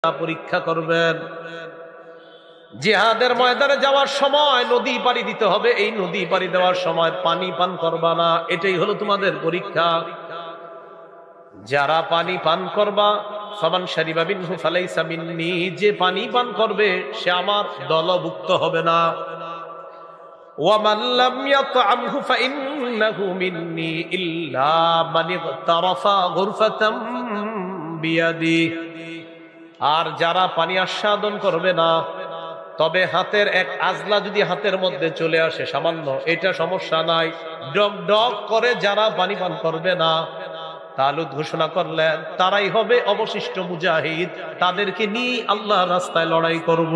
পরীক্ষা করবেন। জিহাদের ময়দানে যাওয়ার সময় নদী পাড়ি দিতে হবে, এই নদী পাড়ি দেওয়ার সময় পানি পান করবা না, এটাই হলো তোমাদের পরীক্ষা। যারা পানি পান করবা, ফামান শারিবা মিনহু ফালাইসা মিন্নি, যে পানি পান করবে সে আমার দলভুক্ত হবে না। ওয়ামান লাম ইয়াতআমহু ফাইন্নাহু মিন্নি ইল্লা মান ইগতারাফা গুরফাতাম বিয়াদি। আর যারা পানি আস্বাদন করবে না, তবে হাতের এক আজলা যদি হাতের মধ্যে চলে আসে সামান্য, এটা সমস্যা নাই। ডগ ডগ করে যারা পানি পান করবে না, তালুত ঘোষণা করলেন তারাই হবে অবশিষ্ট মুজাহিদ, তাদেরকে নিয়ে আল্লাহর রাস্তায় লড়াই করব।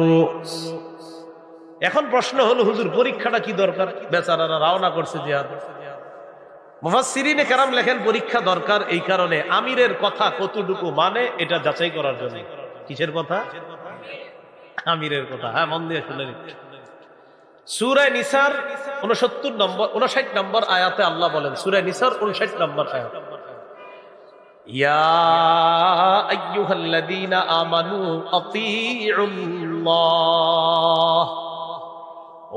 এখন প্রশ্ন হলো, হুজুর পরীক্ষাটা কি দরকার? বেচারারা রওনা করছে জিহাদ। মুফাসসিরিনে কেরাম লেখেন পরীক্ষা দরকার এই কারণে, আমিরের কথা কতটুকু মানে এটা যাচাই করার জন্য। কিসের কথা? আমিরের কথা। হ্যাঁ, মন দিয়ে শুনে নিন। সূরা নিসার 59 নম্বর আয়াতে আল্লাহ বলেন, সূরা নিসার 59 নম্বর আয়াত, ইয়া আইয়ুহাল্লাযীনা আমানু আতিউল্লাহ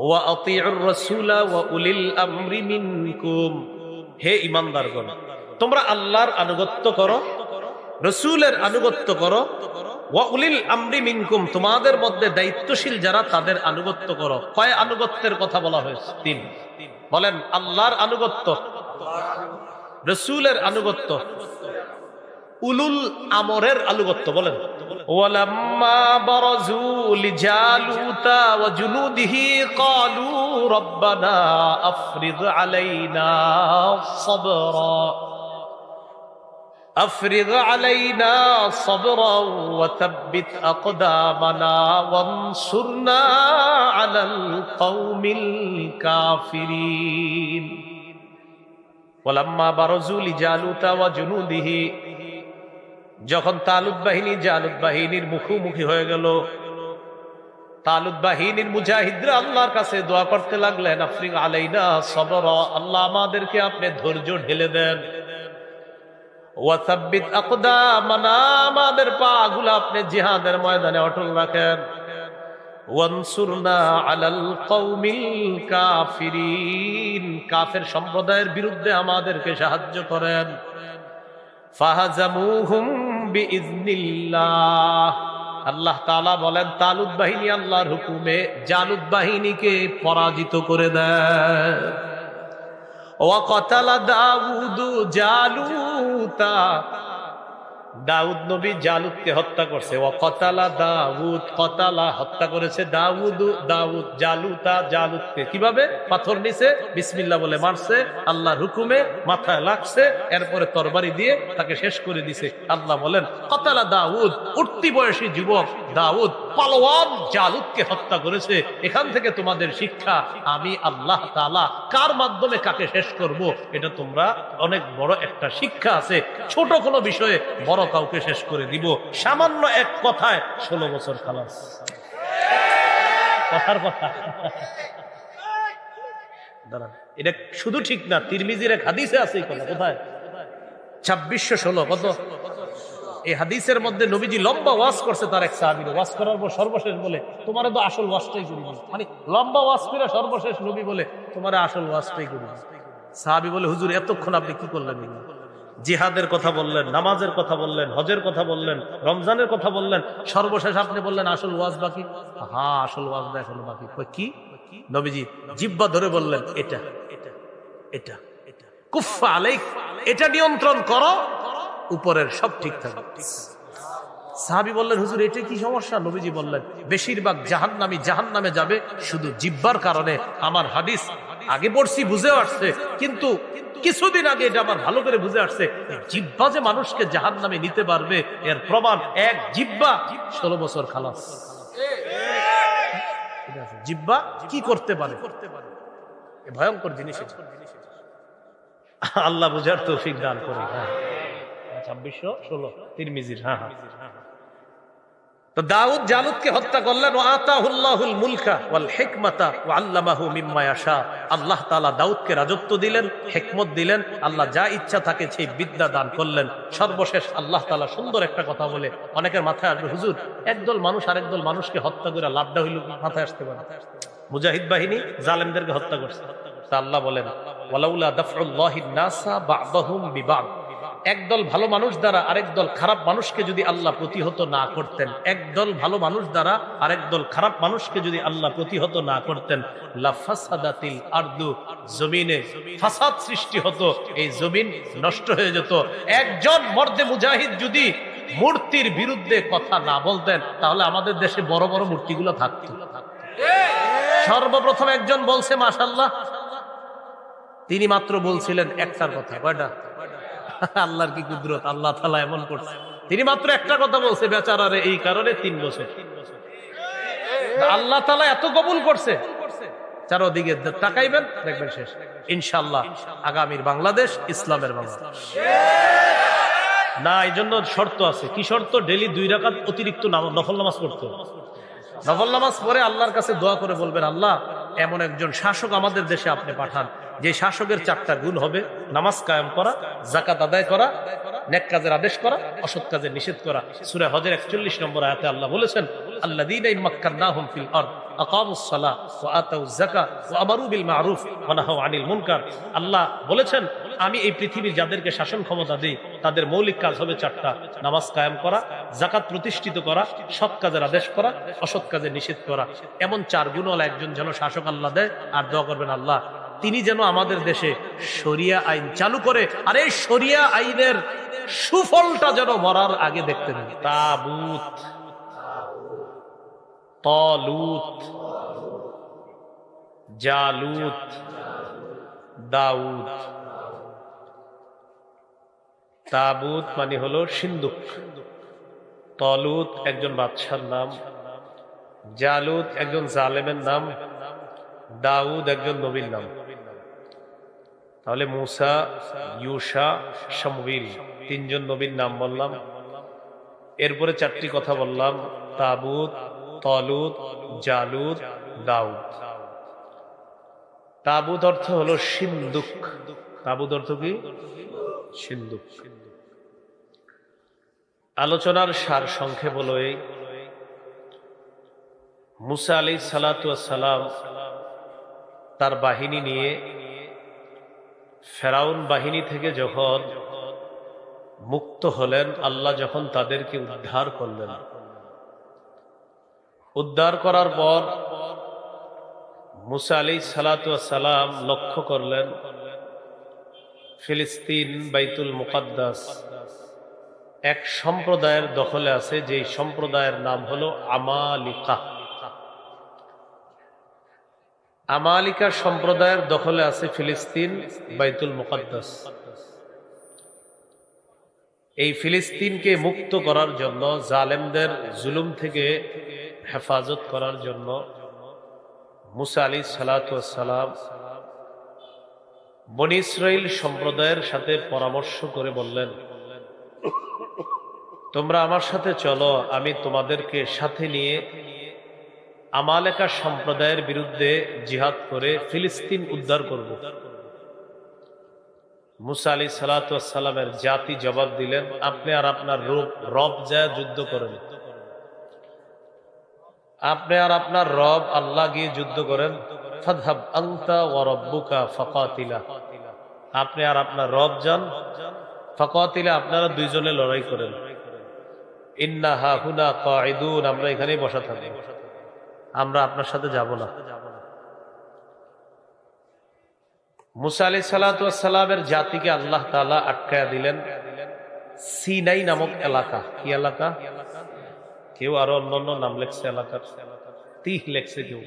ওয়া আতিউর রাসূলা ওয়া উলিল আমরি মিনকুম। হে ঈমানদারগণ, তোমরা আল্লাহর আনুগত্য করো, রাসূলের আনুগত্য করো, ওয়া উলিল আমরি মিনকুম, তোমাদের মধ্যে দায়িত্বশীল যারা তাদের আনুগত্য করো। কয় আনুগত্যের কথা বলা হয়েছে? 3। বলেন, আল্লাহর আনুগত্য, রাসূলের আনুগত্য, উলুল আমরের আনুগত্য। বলেন, ওয়ালাম্মা বারাজু লিজালুতা ওয়া জুনুদিহি ক্বালু রাব্বানা আফরিদ আলাইনা সাবরা أفرغ علينا صبرا وثبت أقدامنا وانصرنا على القوم الكافرين ولما برزوا لجالوت وجنوده, যখন তালুত বাহিনী জালুত বাহিনীর মুখোমুখি হয়ে গেল, তালুত বাহিনীর মুজাহিদরা আল্লাহর কাছে দোয়া করতে লাগলেন, আফরিগ আলাইনা সবরা, আল্লাহ আমাদেরকে আপনি ধৈর্য ঢেলে দেন, ওয়াসাব্বিত আকদামানা, আমাদের পাগুলো আপনি জিহাদের ময়দানে অটল রাখেন, ওয়ানসুরনা আলাল কওমিল কাফিরিন, কাফের সম্প্রদায়ের বিরুদ্ধে আমাদেরকে সাহায্য করেন। ফাহাজামুহুম বিইজনিল্লাহ, আল্লাহ তাআলা বলেন তালুত বাহিনী আল্লাহর হুকুমে জালুত বাহিনীকে পরাজিত করে দেয়। ওয়াকাতালা দাউদ জালুতা, দাউদ নবী জালুতকে হত্যা করছে। ওয়াকাতালা দাউদ, কতালা হত্যা করেছে দাউদ, দাউদ জালুতা, জালুতকে কিভাবে? পাথর নিচে বিসমিল্লাহ বলে মারছে, আল্লাহর হুকুমে মাথায় লাগছে, এরপরে তরবারি দিয়ে তাকে শেষ করে দিছে। আল্লাহ বলেন কতালা দাউদ, উঠতি বয়সী যুবক দাউদ পালোয়ান জালুতকে হত্যা করেছে। এখান থেকে তোমাদের শিক্ষা, আমি আল্লাহ তাআলা কার মাধ্যমে কাকে শেষ করব, এটা তোমরা অনেক বড় একটা শিক্ষা আছে। ছোট কোনো বিষয়ে বড় কাউকে শেষ করে দিব, সামান্য এক কথায় 16 বছর খালাস। কথার কথা দাঁড়ান, এটা শুধু ঠিক না, তিরমিজির এক হাদিসে আছে এই কথা। কোথায়? 2616। কত? এই হাদিসের মধ্যে নবীজি লম্বা ওয়াজ করছে তার এক সাহাবীর। ওয়াজ করার পর সর্বশেষ বলে, তোমারে তো আসল ওয়াজটাই করি, মানে লম্বা ওয়াজ করে সর্বশেষ নবী বলে, তোমারে আসল ওয়াজটাই করি। সাহাবী বলে, হুজুর এতক্ষণ আপনি কি করলেন? জিহাদের কথা বললেন, নামাজের কথা বললেন, হজের কথা বললেন, রমজানের কথা বললেন, সর্বশেষ আপনি বললেন আসল ওয়াজ বাকি। হ্যাঁ, আসল ওয়াজটা এখনো বাকি। কি? নবীজি জিহ্বা ধরে বললেন, এটা এটা এটা এটা কুফা আলাইক, এটা নিয়ন্ত্রণ করো, উপরের সব ঠিক থাকবে। সাহাবী বললেন, হুজুর এটা কি সমস্যা? নবীজি বললেন, বেশিরভাগ জাহান্নামী জাহান্নামে যাবে শুধু জিহ্বার কারণে। আমার হাদিস আগে পড়ছি, বুঝে আসছে, কিন্তু কিছুদিন আগে এটা আমার ভালো করে বুঝে আসছে, জিহ্বা যে মানুষকে জাহান্নামে নিতে পারবে এর প্রমাণ এক জিহ্বা 16 বছর খালাস। জিহ্বা কি করতে পারে? ভয়ঙ্কর জিনিস। আল্লাহ বুঝার তৌফিক দান করে। 2616 তিরমিজির। হ্যাঁ, তো দাউদ জালুতকে হত্যা করলেন, ওয়া আতাহুল্লাহুল মুলকা ওয়াল হিকমাতা ওয়া আল্লামাহু মিম্মা ইয়াশা। আল্লাহ তাআলা দাউদকে রাজত্ব দিলেন, হিকমত দিলেন, আল্লাহ যা ইচ্ছা তাকে সেই বিদ্যা দান করলেন। সর্বশেষ আল্লাহ তাআলা সুন্দর একটা কথা বলে, অনেকের মাথায় আসবে, হুজুর একদল মানুষ আরেকদল মানুষকে হত্যা করে লাভটা হইল, মাথায় আসতে পারে। মুজাহিদ বাহিনী জালেমদেরকে হত্যা করছে। তা আল্লাহ বলেন, ওয়ালাউলা দাফউল্লাহিন নাসা বা'দাহুম বিবা'দ, একদল ভালো মানুষ দ্বারা আরেক দল খারাপ মানুষকে যদি আল্লাহ প্রতিহত না করতেন, একদল ভালো মানুষ দ্বারা আরেক দল খারাপ মানুষকে যদি আল্লাহ প্রতিহত না করতেন, লাফাসাদাতিল আরদু, জমিনে ফাসাদ সৃষ্টি হতো, এই জমিন নষ্ট হয়ে যেত। একজন মর্দে মুজাহিদ যদি মূর্তির বিরুদ্ধে কথা না বলতেন, তাহলে আমাদের দেশে বড় বড় মূর্তিগুলো থাকতো। সর্বপ্রথম একজন বলছে মাশাআল্লাহ, তিনি মাত্র বলছিলেন একটার কথা। কয়টা? আল্লাহর কি কুদরত, আল্লাহ তাআলা এমন করছে। তিনি মাত্র একটা কথা বলছে বেচারারে, এই কারণে 3 বছর আল্লাহ তাআলা এত কবুল করছে। চারদিকে তাকাইবেন দেখবেন শেষ। ইনশাআল্লাহ আগামীর বাংলাদেশ ইসলামের বাংলাদেশ। না, এই জন্য শর্ত আছে। কি শর্ত? ডেইলি 2 রাকাত অতিরিক্ত নফল নামাজ পড়তে হবে। নফল নামাজ পড়ে আল্লাহর কাছে দোয়া করে বলবেন, আল্লাহ এমন একজন শাসক আমাদের দেশে আপনি পাঠান, যে শাসকের 4টা গুণ হবে: নামাজ কায়েম করা, যাকাত আদায় করা, নেক কাজের আদেশ করা, অসৎ কাজের নিষেধ করা। সূরা হজের 41 নম্বর আয়াতে আল্লাহ বলেছেন, আল্লাযীনা ইম্মাক্কান্নাহুম ফিল আরদ আকামুস সালাহ ওয়া আতাউয যাকাত ওয়া আমারু বিল মা'রুফ ওয়া নাহাউ আনিল মুনকার। আল্লাহ বলেছেন, আমি এই পৃথিবীর যাদেরকে শাসন ক্ষমতা দেই, তাদের মৌলিক কাজ হবে 4টা: নামাজ কায়েম করা, যাকাত প্রতিষ্ঠিত করা, সৎ কাজের আদেশ করা, অসৎ কাজের নিষেধ করা। এমন 4 গুণওয়ালা একজন যেন শাসক আল্লাহ দেয়। আর দোয়া করবেন, আল্লাহ তিনি যেন আমাদের দেশে শরিয়া আইন চালু করে, আর এই শরিয়া আইনের সুফলটা যেন মরার আগে দেখতে পাই। তাবুত, তালুত, জালুত, দাউদ। তাবুত মানে হলো সিন্দুক। তালুত একজন বাদশার নাম, জালুত একজন জালেমের নাম, দাউদ একজন নবীর নাম। তাহলে মুসা, ইউসা, শামুইল 3 জন নবীর নাম বললাম। এরপরে 4টি কথা বললাম: তাবুত, তালুত, জালুত, দাউদ। তাবুত অর্থ হলো সিন্দুক। তাবুত অর্থ কি? সিন্দুক। আলোচনার সার সংক্ষেপ হলো এই: মুসা আলাইহিস সালাতু ওয়াস সালাম তার বাহিনী নিয়ে ফেরাউন বাহিনী থেকে যখন মুক্ত হলেন, আল্লাহ যখন তাদেরকে উদ্ধার করলেন, উদ্ধার করার পর মুসা আলাইহিস সালাতু ওয়াস সালাম লক্ষ্য করলেন ফিলিস্তিন বাইতুল মুকাদ্দাস এক সম্প্রদায়ের দখলে আছে, যে সম্প্রদায়ের নাম হলো আমালিকা। আমালিকা সম্প্রদায়ের দখলে আছে ফিলিস্তিন বাইতুল মুকাদ্দাস। এই ফিলিস্তিনকে মুক্ত করার জন্য, জালেমদের জুলুম থেকে হেফাজত করার জন্য মুসা আলাইহিস সালাতু ওয়াস সালাম বনী ইসরাইল সম্প্রদায়ের সাথে পরামর্শ করে বললেন, তোমরা আমার সাথে চলো, আমি তোমাদেরকে সাথে নিয়ে আমালেকা সম্প্রদায়ের বিরুদ্ধে জিহাদ করে ফিলিস্তিন উদ্ধার করব। মুসা আলাইহিস সালাতু ওয়াস সালামের জাতি জবাব দিলেন, আপনি আর আপনার রব যা যুদ্ধ করেন, আপনি আর আপনার রব আল্লাহ গিয়ে যুদ্ধ করেন। ফাযহাব আনতা ওয়া রাব্বুকা ফাকাতিলা, আপনি আর আপনার রব যান, ফাকাতিলা, আপনারা 2 জনে লড়াই করেন। ইন্না হাহুনা কাঈদুন, আমরা এখানেই বসা থাকি, আমরা আপনার সাথে যাব না। মুসা আলাইহিস সালাতু ওয়াস সালামের জাতিকে আল্লাহ তাআলা আটকায়া দিলেন সিনাই নামক এলাকা। কি এলাকা? কেউ আরো অন্যান্য নাম লেখছে এলাকার, তিহ লেখছে কেউ।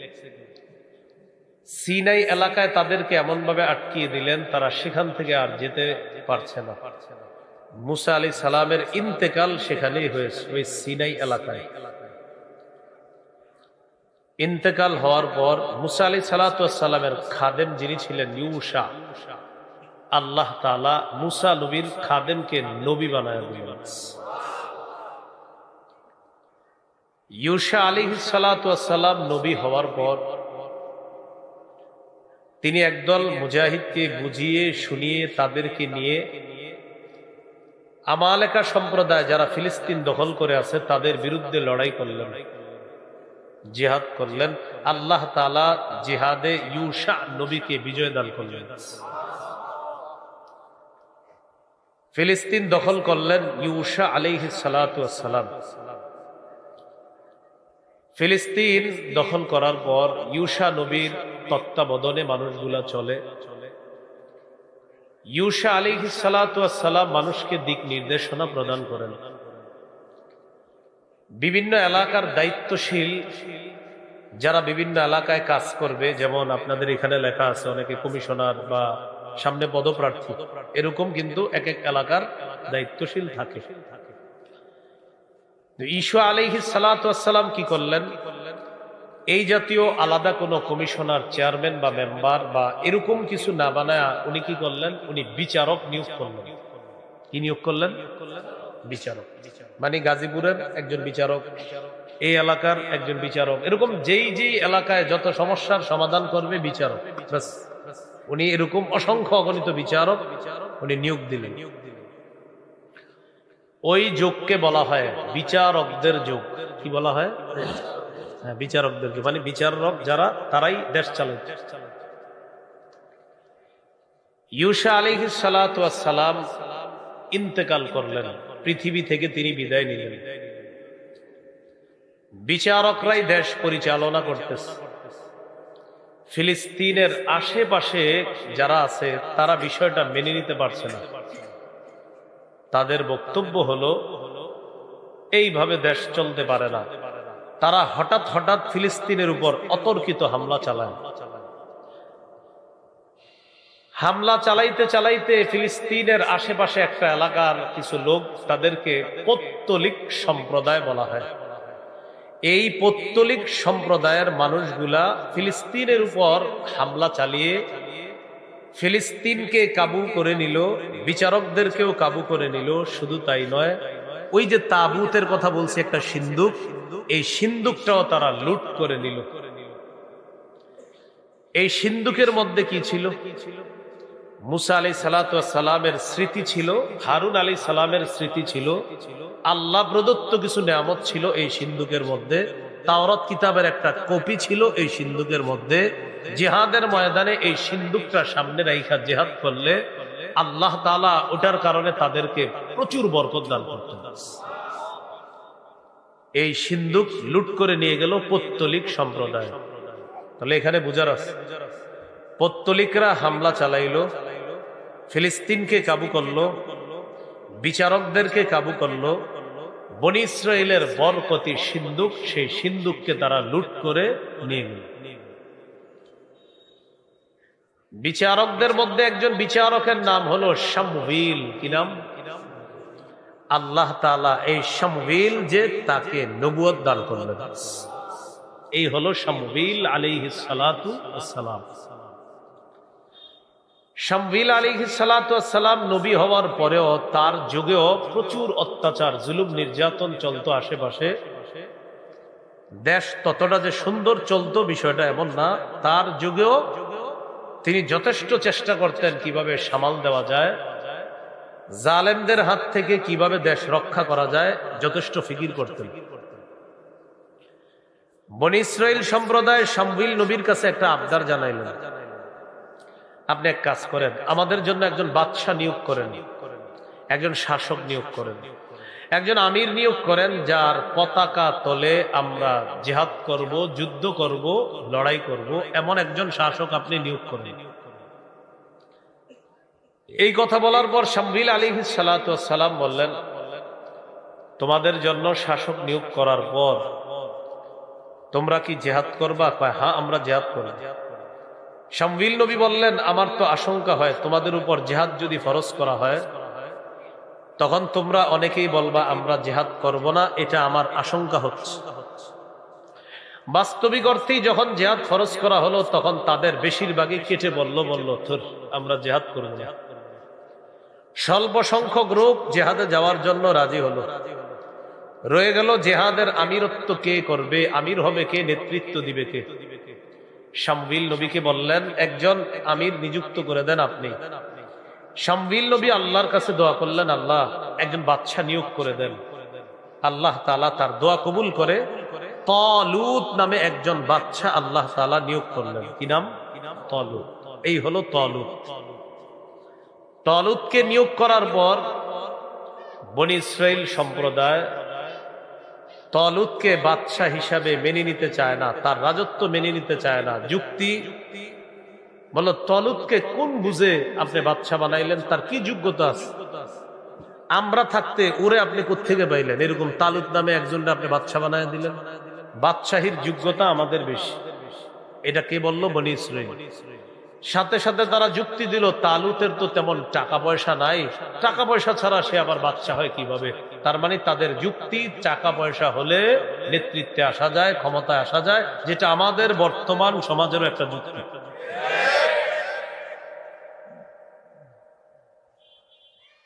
সিনাই এলাকায় তাদেরকে এমন ভাবে আটকিয়ে দিলেন, তারা সেখান থেকে আর যেতে পারছে না। মুসা আলাইহিস সালামের ইন্তেকাল সেখানেই হয়েছে, ওই সিনাই এলাকায়। ইন্তেকাল হওয়ার পর মুসা আলাইহিস সালাতু ওয়াস সালামের খাদেম যিনি ছিলেন ইউশা, আল্লাহ তাআলা মুসা নবীর খাদেমকে নবী বানায় দিলেন। ইউসা আলাইহিস সালাতু ওয়াস সালাম নবী হওয়ার পর তিনি একদল মুজাহিদকে বুঝিয়ে শুনিয়ে তাদেরকে নিয়ে আমালেকা সম্প্রদায় যারা ফিলিস্তিন দখল করে আছে তাদের বিরুদ্ধে লড়াই করলেন, জিহাদ করলেন। আল্লাহ তাআলা জিহাদে ইউসা নবীকে বিজয় দান করলেন। ফিলিস্তিন দখল করলেন ইউসা আলাইহিস সালাতু ওয়াস সালাম। ফিলিস্তিন দখল করার পর ইউসা নবীর তত্ত্বাবধানে মানুষগুলা চলে। ইউসা আলাইহিস সালাতু ওয়াস সালাম মানুষকে দিক নির্দেশনা প্রদান করেন। বিভিন্ন এলাকার দায়িত্বশীল যারা বিভিন্ন এলাকায় কাজ করবে, যেমন আপনাদের এখানে লেখা আছে অনেকে কমিশনার বা সামনে পদপ্রার্থী, এরকম কিন্তু এক এক এলাকার দায়িত্বশীল থাকে। ঈসা আলাইহিস সালাতু ওয়াস সালাম কি করলেন, এই জাতীয় আলাদা কোনো কমিশনার, চেয়ারম্যান বা মেম্বার বা এরকম কিছু না বানায় উনি কি করলেন, উনি বিচারক নিয়োগ করলেন। কি নিয়োগ করলেন? বিচারক। মানে গাজীপুরের একজন বিচারক, এই এলাকার একজন বিচারক, এরকম যেই যেই এলাকায় যত সমস্যার সমাধান করবে বিচারক, বাস উনি এরকম অসংখ্য অগণিত বিচারক উনি নিয়োগ দিলেন। ওই যুগকে বলা হয় বিচারকদের যুগ। কি বলা হয়? হ্যাঁ, বিচারকদের যুগ। মানে বিচারক যারা, তারাই দেশ চালায়। ইউসা আলাইহিস সালাতু ওয়াস সালাম ইন্তেকাল করলেন, পৃথিবী থেকে তিনি বিদায় নিলেন। বিচারকরাই দেশ পরিচালনা করতেছে। ফিলিস্তিনের আশেপাশে যারা আছে তারা বিষয়টা মেনে নিতে পারছে না। তাদের বক্তব্য হলো এইভাবে দেশ চলতে পারে না। তারা হঠাৎ হঠাৎ ফিলিস্তিনের উপর অতর্কিত হামলা চালায়। হামলা চালাইতে চালাইতে ফিলিস্তিনের আশেপাশে একটা এলাকার কিছু লোক, তাদেরকে পৌত্তলিক সম্প্রদায় বলা হয়, এই পৌত্তলিক সম্প্রদায়ের মানুষগুলা ফিলিস্তিনের উপর হামলা চালিয়ে ফিলিস্তিনকে কাবু করে নিল, বিচারকদেরকেও কাবু করে নিল। শুধু তাই নয়, ওই যে তাবুতের কথা বলছে একটা সিন্দুক, এই সিন্দুকটাও তারা লুট করে নিল। এই সিন্দুকের মধ্যে কি ছিল? মুসা আলাইহিস সালাতু ওয়াস সালামের স্মৃতি ছিল, হারুন আলাইহিস সালামের স্মৃতি ছিল, আল্লাহ প্রদত্ত কিছু নিয়ামত ছিল এই সিন্দুকের মধ্যে। তাওরাত কিতাবের একটা কপি ছিল এই সিন্দুকের মধ্যে। জিহাদের ময়দানে এই সিন্দুকটা সামনে রাইখা জিহাদ করলে আল্লাহ তাআলা ওটার কারণে তাদেরকে প্রচুর বরকত দান করতেন। এই সিন্দুক লুট করে নিয়ে গেল পৌত্তলিক সম্প্রদায়। তাহলে এখানে বুঝার আছে, পৌত্তলিকরা হামলা চালাইলো, ফিলিস্তিনকে কাবু করলো, বিচারকদেরকে কাবু করলো। বনী ইসরাইলের বরকতি সিন্দুক, সেই সিন্দুককে তারা লুট করে নিয়ে গেল। বিচারকদের মধ্যে একজন বিচারকের নাম হলো শামউইল। কি নাম? আল্লাহ তাআলা এই শামউইল যে তাকে নবুয়ত দান করলেন, এই হলো শামউইল আলাইহিস সালাতু ওয়াস সালাম। শামউইল আলাইহিস সালাতু ওয়াস সালাম নবী হওয়ার পরেও তার যুগেও প্রচুর অত্যাচার, জুলুম, নির্যাতন চলতো আশেপাশে। দেশ ততটা যে সুন্দর চলতো বিষয়টা এমন না। তার যুগেও তিনি যথেষ্ট চেষ্টা করতেন কিভাবে সামাল দেওয়া যায়, জালেমদের হাত থেকে কিভাবে দেশ রক্ষা করা যায়, যথেষ্ট ফিকির করতেন। বনী ইসরাইল সম্প্রদায় শামউইল নবীর কাছে একটা আবদার জানাইলেন, আপনি এক কাজ করেন, আমাদের জন্য একজন বাদশা নিয়োগ করেন, একজন শাসক নিয়োগ করেন, একজন আমির নিয়োগ করেন, যার পতাকা তলে আমরা জিহাদ করব, যুদ্ধ করব, লড়াই করব, এমন একজন শাসক আপনি নিয়োগ করেন। এই কথা বলার পর শামউইল আলাইহিস সালাতু ওয়াস সালাম বললেন, তোমাদের জন্য শাসক নিয়োগ করার পর তোমরা কি জিহাদ করবা? কয়, হ্যাঁ, আমরা জিহাদ করব। শামউইল নবী বললেন, আমার তো আশঙ্কা হয় তোমাদের উপর জিহাদ যদি ফরজ করা হয় তখন তোমরা অনেকেই বলবা আমরা জিহাদ করব না, এটা আমার আশঙ্কা হচ্ছে। বাস্তবিক অর্থেই যখন জিহাদ ফরজ করা হলো তখন তাদের বেশিরভাগই কেটে বলল ধুর, আমরা জিহাদ করব না। স্বল্প সংখ্যক গ্রুপ জিহাদে যাওয়ার জন্য রাজি হলো। রয়ে গেল জেহাদের আমিরত্ব কে করবে, আমির হবে কে, নেতৃত্ব দিবে কে। শামউইল নবীকে বললেন একজন আমির নিযুক্ত করে দেন আপনি। শামউইল নবী আল্লাহর কাছে দোয়া করলেন, আল্লাহ একজন বাদশা নিয়োগ করে দেন। আল্লাহ তাআলা তার দোয়া কবুল করে তালুত নামে একজন বাদশা আল্লাহ তাআলা নিয়োগ করলেন। কি নাম? তালুত। এই হলো তালুত। তালুতকে নিয়োগ করার পর বনী ইসরাইল সম্প্রদায় তালুতকে বাদশা হিসাবে মেনে নিতে চায় না, তার রাজত্ব মেনে নিতে চায় না। যুক্তি বলো, তালুতকে কোন বুঝে আপনি বাদশা বানাইলেন? তার কি যোগ্যতা আছে? আমরা থাকতে ওরে আপনি কোত্থেকে পাইলেন? এরকম তালুত নামে একজনকে আপনি বাদশা বানায় দিলেন। বাদশাহীর যোগ্যতা আমাদের বেশি। এটা কে বলল? বনী ইসরাইল। সাথে সাথে তারা যুক্তি দিল, তালুতের তো তেমন টাকা পয়সা নাই, টাকা পয়সা ছাড়া সে আবার বাদশা হয় কিভাবে? তার মানে তাদের যুক্তি, টাকা পয়সা হলে নেতৃত্বে আসা যায়, ক্ষমতায় আসা যায়, যেটা আমাদের বর্তমান সমাজেরও একটা যুক্তি।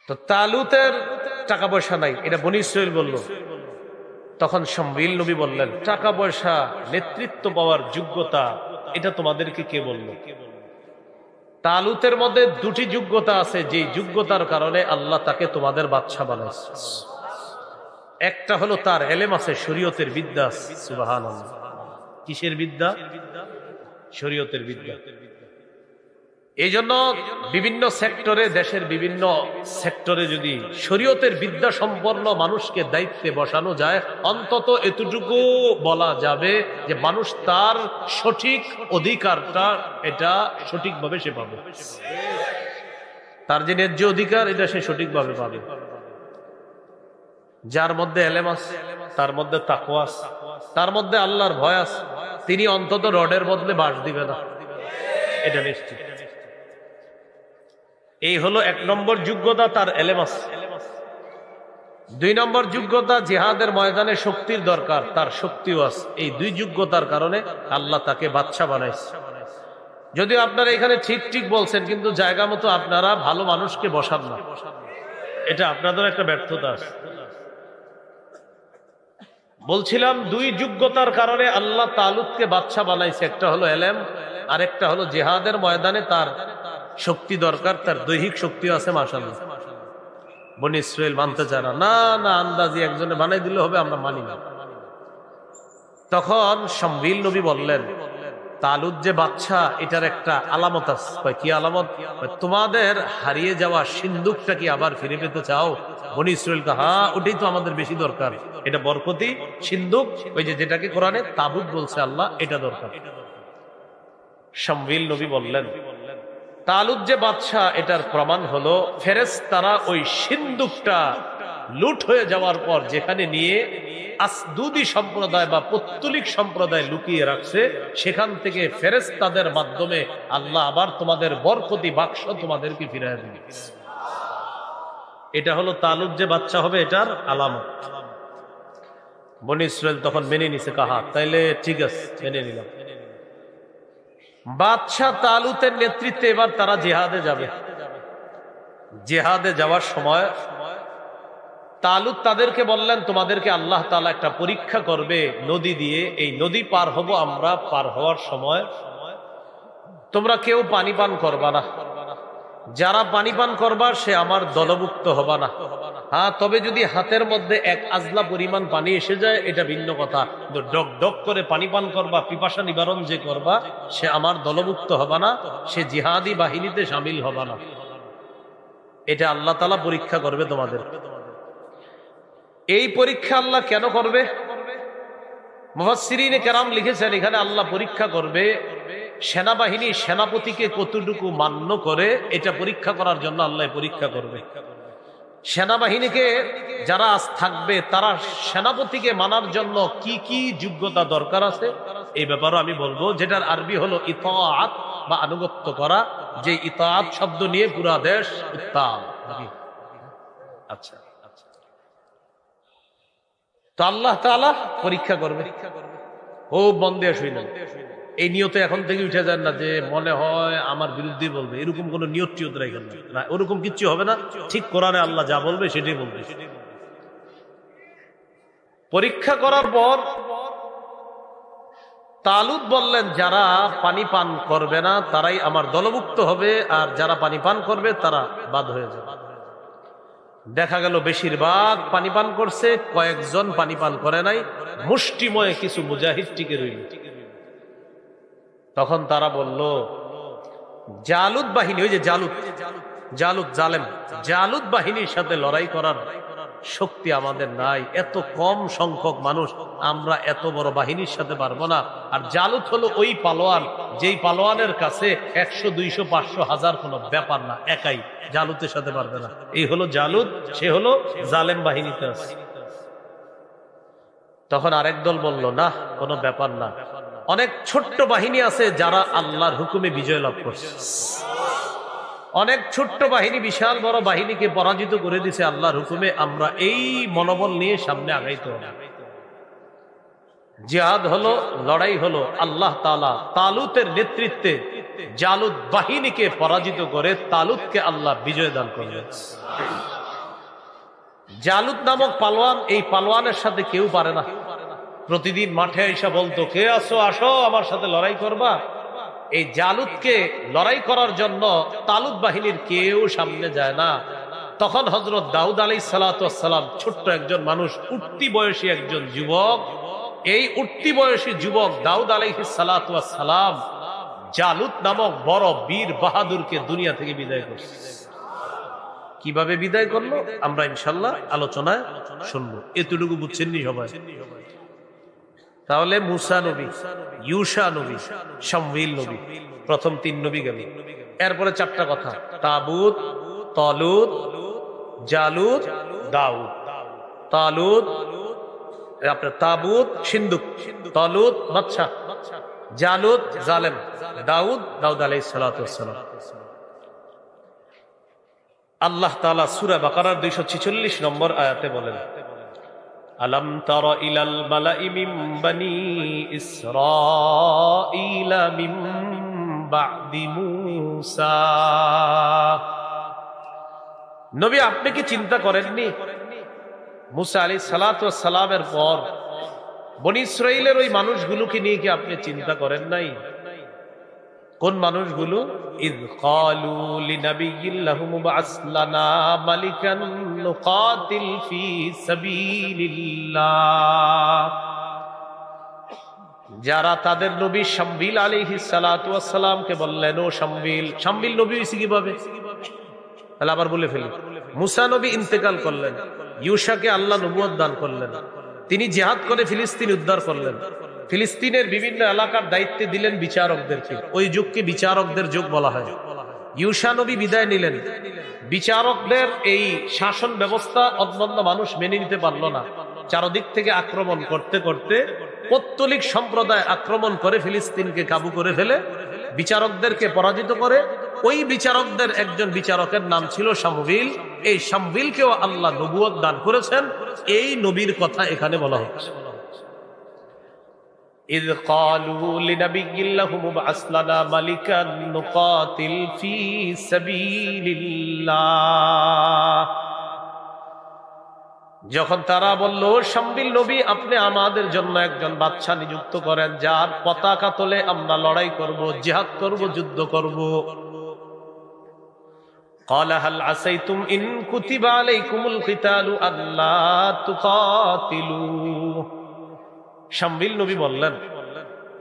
তো তালুতের টাকা পয়সা নাই, এটা বনী ইসরাইল বলল। তখন শামউইল নবী বললেন, টাকা পয়সা, নেতৃত্ব পাওয়ার যোগ্যতা, এটা তোমাদেরকে কে বলল? তালুতের মধ্যে দুটি যোগ্যতা আছে, যে যোগ্যতার কারণে আল্লাহ তাকে তোমাদের বাদশা বানাইছে। একটা হলো তার এলেম আছে, শরীয়তের বিদ্যা আছে। সুবহানাল্লাহ। কিসের বিদ্যা? শরীয়তের বিদ্যা। এই জন্য বিভিন্ন সেক্টরে, দেশের বিভিন্ন সেক্টরে যদি শরীয়তের বিদ্যা সম্পন্ন মানুষকে দায়িত্বে বসানো যায়, অন্তত এতটুকু বলা যাবে যে মানুষ তার সঠিক অধিকারটা এটা সঠিকভাবে সে পাবে। তার যে ন্যায্য অধিকার, এটা সে সঠিকভাবে পাবে। যার মধ্যে এলেম আছে, তার মধ্যে তাকওয়া আছে, তার মধ্যে আল্লাহর ভয় আছে, তিনি অন্তত রডের বদলে বাঁশ দিবে না, এটা নিশ্চিত। এই হলো এক নম্বর যোগ্যতা, তার এলেম আছে। দুই নম্বর যোগ্যতা, জিহাদের ময়দানে শক্তির দরকার, তার শক্তিও আছে। এই দুই যোগ্যতার কারণে আল্লাহ তাকে বাদশা বানাইছে। যদিও আপনারা এখানে ঠিক ঠিক বলছেন, কিন্তু জায়গা মতো আপনারা ভালো মানুষকে বসান না, এটা আপনাদের একটা ব্যর্থতা আছে। বলছিলাম দুই যোগ্যতার কারণে আল্লাহ তালুতকে বাদশা বানাইছে। একটা হলো এলেম, আর একটা হলো জিহাদের ময়দানে তার শক্তি দরকার, তার দৈহিক শক্তি আছে। মাশাআল্লাহ। বনী ইসরাইল মানতে চায় না, না না, আন্দাজি একজনে বানাই দিলে হবে, আমরা মানি না। তখন শামউইল নবী বললেন, তালুত যে বাদশা, এটার একটা আলামত আছে। কি আলামত? তোমাদের হারিয়ে যাওয়া সিন্দুকটা কি আবার ফিরে পেতে চাও? বনী ইসরাইল, হ্যাঁ, ওটাই তো আমাদের বেশি দরকার। এটা বরকতি সিন্দুক, ওই যে যেটাকে কোরআনে তাবুত বলছে আল্লাহ, এটা দরকার। শামউইল নবী বললেন, তালুত যে বাদশা, এটার প্রমাণ হলো ফেরেশতারা ওই সিন্দুকটা লুট হয়ে যাওয়ার পর যেখানে নিয়ে আসদুদি সম্প্রদায় বা পত্তলিক সম্প্রদায় লুকিয়ে রাখছে, সেখান থেকে ফেরেশতাদের মাধ্যমে আল্লাহ আবার তোমাদের বরকতি বাক্স তোমাদেরকে ফিরিয়ে দিবে। এটা হলো তালুত যে বাদশা হবে, এটার আলামত। বনী ইসরাইল তখন মেনে নিছে, কাহা তাইলে ঠিক আছে, মেনে নিলাম। বাদশা তালুতের নেতৃত্বে এবার তারা জিহাদে যাবে। জিহাদে যাওয়ার সময় তালুত তাদেরকে বললেন, তোমাদেরকে আল্লাহ তাআলা একটা পরীক্ষা করবে নদী দিয়ে। এই নদী পার হব আমরা, পার হওয়ার সময় তোমরা কেউ পানি পান করবা না। যারা পানি পান করবা সে আমার দলভুক্ত হবা না। হ্যাঁ, তবে যদি হাতের মধ্যে এক আজলা পরিমাণ পানি এসে যায়, এটা ভিন্ন কথা। ডক ডক করে পানি পান করবা, পিপাসা নিবারণ যে করবা, সে আমার দলভুক্ত হবা না, সে জিহাদি বাহিনীতে শামিল হবা না। এটা আল্লাহ তাআলা পরীক্ষা করবে তোমাদের। এই পরীক্ষা আল্লাহ কেন করবে? মুফাসসিরিনে কেরাম লিখেছেন, এখানে আল্লাহ পরীক্ষা করবে সেনাবাহিনী সেনাপতিকে কতটুকু মান্য করে, এটা পরীক্ষা করার জন্য আল্লাহ পরীক্ষা করবে। সেনাবাহিনীকে যারা আজ থাকবে, তারা সেনাপতিকে মানার জন্য কি কি যোগ্যতা দরকার আছে, এই ব্যাপারে আমি বলবো, যেটার আরবি হলো ইতাআত বা আনুগত্য করা। যে ইতাআত শব্দ নিয়ে পুরা দেশ উত্তাল। আচ্ছা, তো আল্লাহ তাআলা পরীক্ষা করবে। ও মন দিয়ে শুনলেন, এই নিয়তে এখন থেকে উঠে যান না যে মনে হয় আমার বিরুদ্ধে বলবে, এরকম কোন নিয়ত টিয়ত রাখেন না, ওরকম কিচ্ছু হবে না। ঠিক কোরআনে আল্লাহ যা বলবে সেটাই বলবে। পরীক্ষা করার পর তালুত বললেন, যারা পানি পান করবে না তারাই আমার দলভুক্ত হবে, আর যারা পানি পান করবে তারা বাদ হয়ে যাবে। দেখা গেল বেশিরভাগ পানি পান করছে, কয়েকজন পানি পান করে নাই, মুষ্টিময় কিছু মুজাহিদ টিকে রইল। তখন তারা বলল, জালুত বাহিনী, ওই যে জালুত জালেম, জালুত বাহিনীর সাথে লড়াই করার শক্তি আমাদের নাই, এত কম সংখ্যক মানুষ, আমরা এত বড় বাহিনীর সাথে পারবো না। আর জালুত হলো ওই পালোয়ান, যেই পালোয়ানের কাছে 100, 200, 500, 1000 কোনো ব্যাপার না, একাই জালুতের সাথে পারবে না। এই হলো জালুত, সে হলো জালেম বাহিনীতে আছে। তখন আরেক দল বলল, না কোনো ব্যাপার না, অনেক ছোট্ট বাহিনী আছে যারা আল্লাহর হুকুমে বিজয় লাভ করছে। অনেক ছোট্ট বাহিনী বিশাল বড় বাহিনীকে পরাজিত করে দিছে আল্লাহর হুকুমে, আমরা এই মনোবল নিয়ে সামনে আগাইতে হবে। জিহাদ হলো, লড়াই হলো, আল্লাহ তাআলা তালুতের নেতৃত্বে জালুত বাহিনীকে পরাজিত করে তালুতকে আল্লাহ বিজয় দান করলেন। জালুত নামক পালোয়ান, এই পালোয়ানের সাথে কেউ পারে না। প্রতিদিন মাঠে এসে বলতো, কে আসো, আসো আমার সাথে লড়াই করবা। এই জালুতকে লড়াই করার জন্য তালুত বাহিনীর কেউ সামনে যায় না। তখন হযরত দাউদ আলাইহিস সালাতু ওয়াস সালাম, ছোট্ট একজন মানুষ, উঠতি বয়সী একজন যুবক, এই উঠতি বয়সী যুবক দাউদ আলাইহিস সালাতু ওয়াস সালাম জালুত নামক বড় বীর বাহাদুরকে দুনিয়া থেকে বিদায় করছে। কিভাবে বিদায় করলো আমরা ইনশাআল্লাহ আলোচনায় শুনবো। এতটুকু বুঝছেন নি সবাই? তাহলে মুসা নবী, ইউশা নবী, শামউইল নবী, প্রথম 3 নবী গেল। এরপরে 4টা কথা, তাবুত, তালুত, জালুত, দাউদ। তালুত আপনার, তাবুত সিন্ধুক, তালুত বাদশা, জালুত জালেম, দাউদ আলাইহিস সালাতু ওয়াস সালাম। আল্লাহ তাআলা সূরা বাকারার 246 নম্বর আয়াতে বলেন, আলাম তারা ইলাল মালাই মিন বানি ইসরাঈলা মিন বা'দি মূসা। নবী, আপনি কি চিন্তা করেননি মুসা আলাইহিস সালাতু ওয়াস সালামের পর বনি ইসরাঈলের ওই মানুষগুলোকে নিয়ে কি আপনি চিন্তা করেন নাই? কোন মানুষগুলো? ইয ক্বালু লিনাবিয়্যিন লাহুম বা'স লানা মালিকান নুকাতিল ফি সাবিলিল্লাহ। যারা তাদের নবী শামউইল আলাইহিস সালাতু ওয়াস সালামকে বললেন, ও শামউইল। শামউইল নবী হইছে কিভাবে? তাহলে আবার বলে ফেলি, মুসা নবী ইন্তেকাল করলেন, ইউশাকে আল্লাহ নবুয়ত দান করলেন, তিনি জিহাদ করে ফিলিস্তিন উদ্ধার করলেন, ফিলিস্তিনের বিভিন্ন এলাকার দায়িত্বে দিলেন বিচারকদেরকে। ওই যুগকে বিচারকদের যুগ বলা হয়। ইউশা নবী বিদায় নিলেন, বিচারকদের এই শাসন ব্যবস্থা অন্যান্য মানুষ মেনে নিতে পারল না। চারদিক থেকে আক্রমণ করতে করতে পৌত্তলিক সম্প্রদায় আক্রমণ করে ফিলিস্তিনকে কাবু করে ফেলে, বিচারকদেরকে পরাজিত করে। ওই বিচারকদের একজন বিচারকের নাম ছিল শামউইল। এই শামউইলকেও আল্লাহ নবুয়ত দান করেছেন। এই নবীর কথা এখানে বলা হচ্ছে। إذ قالوا لنبي لهم ابعث لنا ملكا نقاتل في سبيل الله। যখন তারা বলল, শামউইল নবী, আপনি আমাদের জন্য একজন বাদশা নিযুক্ত করেন, যার পতাকা তোলে আমরা লড়াই করব, জিহাদ করব, যুদ্ধ করব। قال هل عسيتم إن كتب عليكم القتال ألا تقاتلوا। শামউইল নবী বললেন,